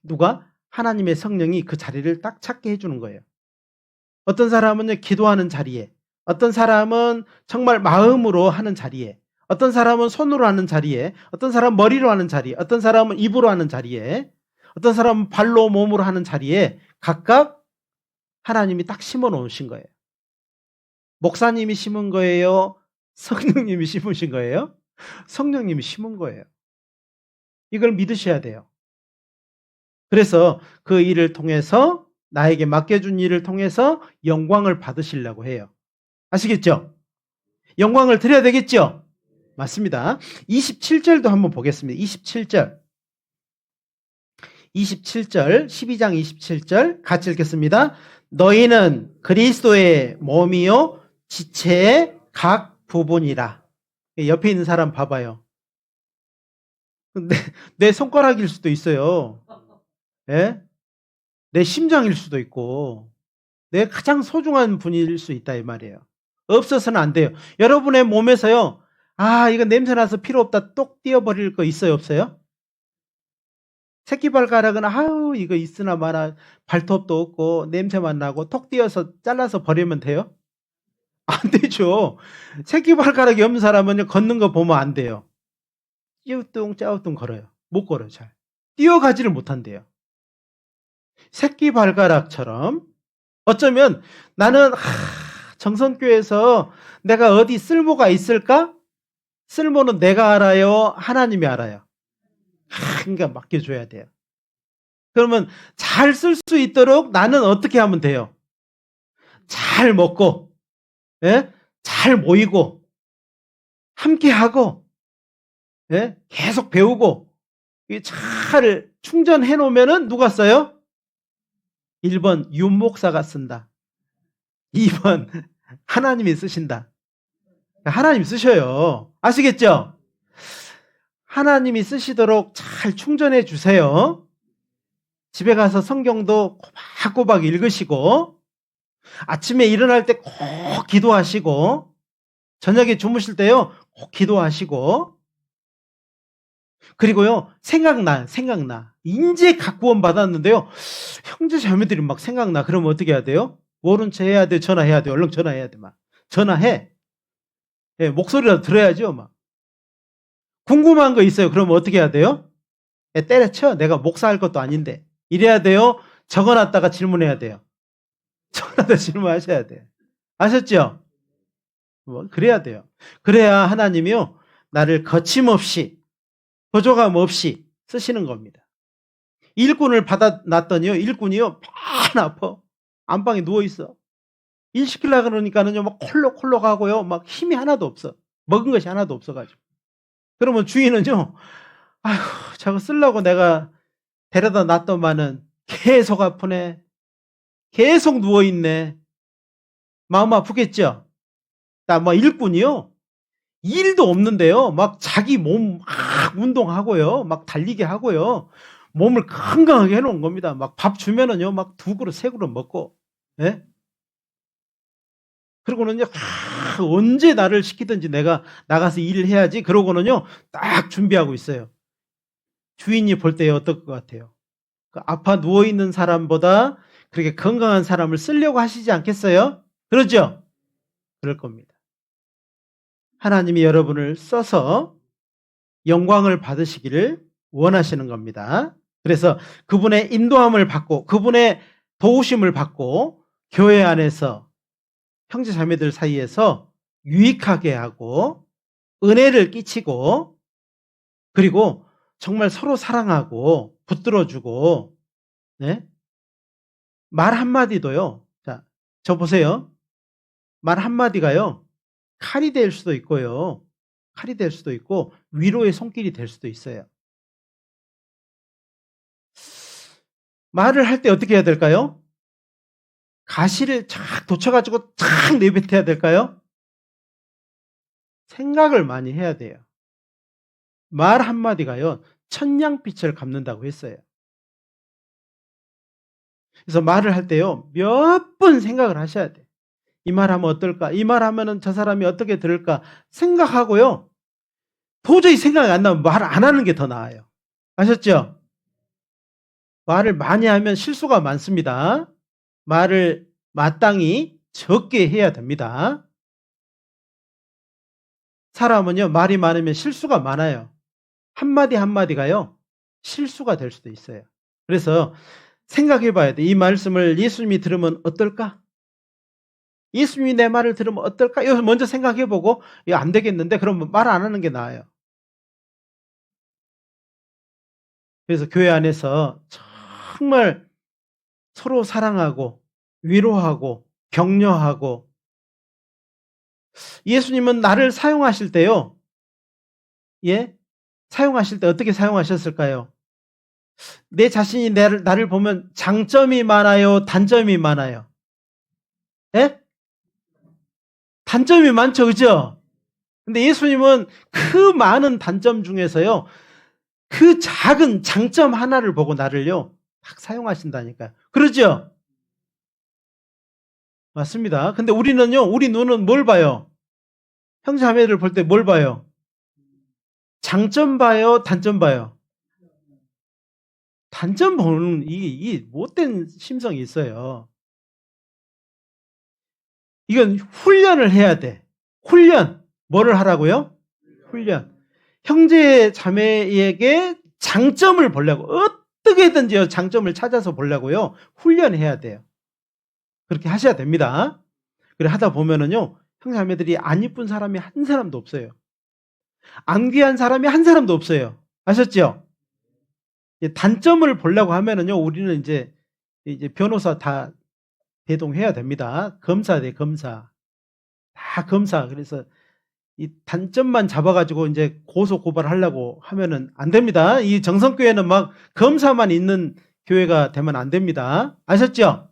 누가? 하나님의 성령이 그 자리를 딱 찾게 해주는 거예요. 어떤 사람은 기도하는 자리에, 어떤 사람은 정말 마음으로 하는 자리에, 어떤 사람은 손으로 하는 자리에, 어떤 사람은 머리로 하는 자리에, 어떤 사람은 입으로 하는 자리에, 어떤 사람은 발로 몸으로 하는 자리에 각각 하나님이 딱 심어 놓으신 거예요. 목사님이 심은 거예요? 성령님이 심으신 거예요? 성령님이 심은 거예요. 이걸 믿으셔야 돼요. 그래서 그 일을 통해서, 나에게 맡겨준 일을 통해서 영광을 받으시려고 해요. 아시겠죠? 영광을 드려야 되겠죠? 맞습니다. 27절도 한번 보겠습니다. 27절. 27절, 12장 27절 같이 읽겠습니다. 너희는 그리스도의 몸이요 지체의 각 부분이라. 옆에 있는 사람 봐봐요. 근데 내 손가락일 수도 있어요. 예? 내 심장일 수도 있고 내 가장 소중한 분일 수 있다 이 말이에요. 없어서는 안 돼요. 여러분의 몸에서요, 이거 냄새나서 필요 없다 똑 띄어버릴 거 있어요 없어요? 새끼발가락은 이거 있으나 마나 발톱도 없고 냄새만 나고 톡 띄어서 잘라서 버리면 돼요? 안 되죠. 새끼발가락이 없는 사람은 걷는 거 보면 안 돼요. 찌우뚱 걸어요. 못 걸어요. 잘 뛰어가지를 못한대요. 새끼발가락처럼 어쩌면 나는 정선교회에서 내가 어디 쓸모가 있을까? 쓸모는 내가 알아요? 하나님이 알아요? 그러니까 맡겨줘야 돼요. 그러면 잘 쓸 수 있도록 나는 어떻게 하면 돼요? 잘 먹고, 예? 잘 모이고, 함께하고, 예? 계속 배우고, 잘 충전해 놓으면은 누가 써요? 1번 윤목사가 쓴다. 2번 하나님이 쓰신다. 하나님이 쓰셔요. 아시겠죠? 하나님이 쓰시도록 잘 충전해 주세요. 집에 가서 성경도 꼬박꼬박 읽으시고, 아침에 일어날 때 꼭 기도하시고, 저녁에 주무실 때요 꼭 기도하시고, 그리고요, 생각나. 이제 각 구원 받았는데요. 형제 자매들이 막 생각나. 그러면 어떻게 해야 돼요? 모른 체 해야 돼? 전화해야 돼? 얼른 전화해야 돼? 막. 전화해. 예, 목소리라도 들어야죠. 막. 궁금한 거 있어요. 그러면 어떻게 해야 돼요? 예, 때려쳐. 내가 목사할 것도 아닌데. 이래야 돼요? 적어놨다가 질문해야 돼요. 적어놨다가 질문하셔야 돼요. 아셨죠? 뭐, 그래야 돼요. 그래야 하나님이요, 나를 거침없이, 보조감 없이 쓰시는 겁니다. 일꾼을 받아놨더니요, 일꾼이요, 만 아파. 안방에 누워있어. 일 시키려고 그러니까는요, 막 콜록콜록 하고요, 막 힘이 하나도 없어. 먹은 것이 하나도 없어가지고. 그러면 주인은요, 아휴, 저거 쓰려고 내가 데려다 놨더만은 계속 아프네. 계속 누워있네. 마음 아프겠죠? 나 뭐 일꾼이요, 일도 없는데요, 막 자기 몸 막 운동하고요, 막 달리게 하고요, 몸을 건강하게 해놓은 겁니다. 막 밥 주면은요, 막 2그릇, 3그릇 먹고, 예? 그러고는요, 언제 나를 시키든지 내가 나가서 일을 해야지. 그러고는요, 딱 준비하고 있어요. 주인이 볼 때 어떨 것 같아요? 그 아파 누워있는 사람보다 그렇게 건강한 사람을 쓰려고 하시지 않겠어요? 그러죠? 그럴 겁니다. 하나님이 여러분을 써서 영광을 받으시기를 원하시는 겁니다. 그래서 그분의 인도함을 받고, 그분의 도우심을 받고, 교회 안에서 형제 자매들 사이에서 유익하게 하고, 은혜를 끼치고, 그리고 정말 서로 사랑하고 붙들어주고, 네? 말 한마디도요. 자, 저 보세요. 말 한마디가요, 칼이 될 수도 있고요, 칼이 될 수도 있고 위로의 손길이 될 수도 있어요. 말을 할 때 어떻게 해야 될까요? 가시를 쫙 돋쳐가지고 쫙 내뱉어야 될까요? 생각을 많이 해야 돼요. 말 한마디가요, 천냥빛을 갚는다고 했어요. 그래서 말을 할 때요, 몇 번 생각을 하셔야 돼요. 이 말 하면 어떨까? 이 말 하면은 저 사람이 어떻게 들을까? 생각하고요, 도저히 생각이 안 나면 말 안 하는 게 더 나아요. 아셨죠? 말을 많이 하면 실수가 많습니다. 말을 마땅히 적게 해야 됩니다. 사람은요, 말이 많으면 실수가 많아요. 한마디 한마디가요, 실수가 될 수도 있어요. 그래서 생각해 봐야 돼. 이 말씀을 예수님이 들으면 어떨까? 예수님이 내 말을 들으면 어떨까? 이거 먼저 생각해 보고, 이거 안 되겠는데? 그러면 말 안 하는 게 나아요. 그래서 교회 안에서 정말 서로 사랑하고 위로하고 격려하고, 예수님은 나를 사용하실 때요, 예? 사용하실 때 어떻게 사용하셨을까요? 내 자신이 나를 보면 장점이 많아요? 단점이 많아요? 예? 단점이 많죠, 그죠? 근데 예수님은 그 많은 단점 중에서요, 그 작은 장점 하나를 보고 나를요, 딱 사용하신다니까요. 그러죠? 맞습니다. 근데 우리는요, 우리 눈은 뭘 봐요? 형제자매를 볼 때 뭘 봐요? 장점 봐요? 단점 봐요? 단점 보는 이 못된 심성이 있어요. 이건 훈련을 해야 돼. 훈련. 뭐를 하라고요? 훈련. 형제 자매에게 장점을 보려고, 어떻게든지요, 장점을 찾아서 보려고요, 훈련해야 돼요. 그렇게 하셔야 됩니다. 그래 하다 보면은요, 형제 자매들이 안 이쁜 사람이 한 사람도 없어요. 안 귀한 사람이 한 사람도 없어요. 아셨죠? 단점을 보려고 하면은요, 우리는 이제 변호사 다 대동해야 됩니다. 검사 대 검사. 다 검사. 그래서 이 단점만 잡아가지고 이제 고소 고발하려고 하면은 안 됩니다. 이 정성교회는 막 검사만 있는 교회가 되면 안 됩니다. 아셨죠?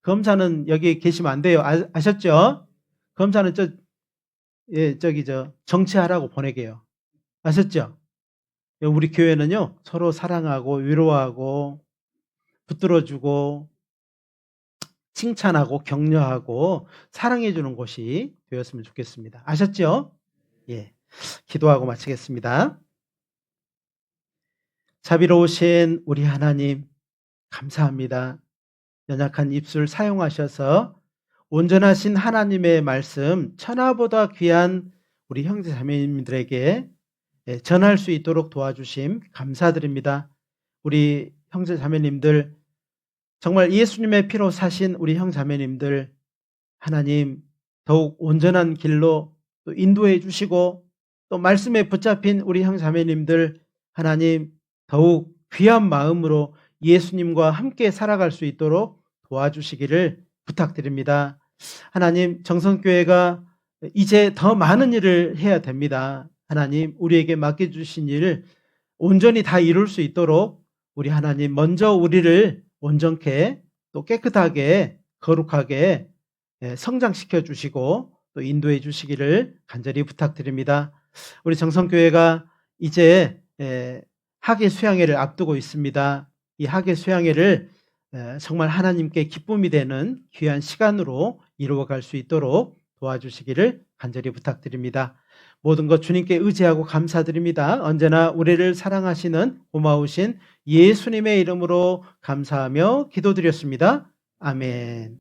검사는 여기 계시면 안 돼요. 아셨죠? 검사는 정치하라고 보내게요. 아셨죠? 우리 교회는요, 서로 사랑하고 위로하고 붙들어주고 칭찬하고 격려하고 사랑해주는 곳이 되었으면 좋겠습니다. 아셨죠? 예. 기도하고 마치겠습니다. 자비로우신 우리 하나님, 감사합니다. 연약한 입술 사용하셔서 온전하신 하나님의 말씀, 천하보다 귀한 우리 형제 자매님들에게 전할 수 있도록 도와주심 감사드립니다. 우리 형제 자매님들, 정말 예수님의 피로 사신 우리 형 자매님들, 하나님 더욱 온전한 길로 또 인도해 주시고, 또 말씀에 붙잡힌 우리 형 자매님들, 하나님 더욱 귀한 마음으로 예수님과 함께 살아갈 수 있도록 도와주시기를 부탁드립니다. 하나님, 정성교회가 이제 더 많은 일을 해야 됩니다. 하나님, 우리에게 맡겨주신 일을 온전히 다 이룰 수 있도록 우리 하나님 먼저 우리를 온전케 또 깨끗하게 거룩하게 성장시켜 주시고 또 인도해 주시기를 간절히 부탁드립니다. 우리 정성교회가 이제 학예 수양회를 앞두고 있습니다. 이 학예 수양회를 정말 하나님께 기쁨이 되는 귀한 시간으로 이루어갈 수 있도록 도와주시기를 간절히 부탁드립니다. 모든 것 주님께 의지하고 감사드립니다. 언제나 우리를 사랑하시는 고마우신 예수님의 이름으로 감사하며 기도드렸습니다. 아멘.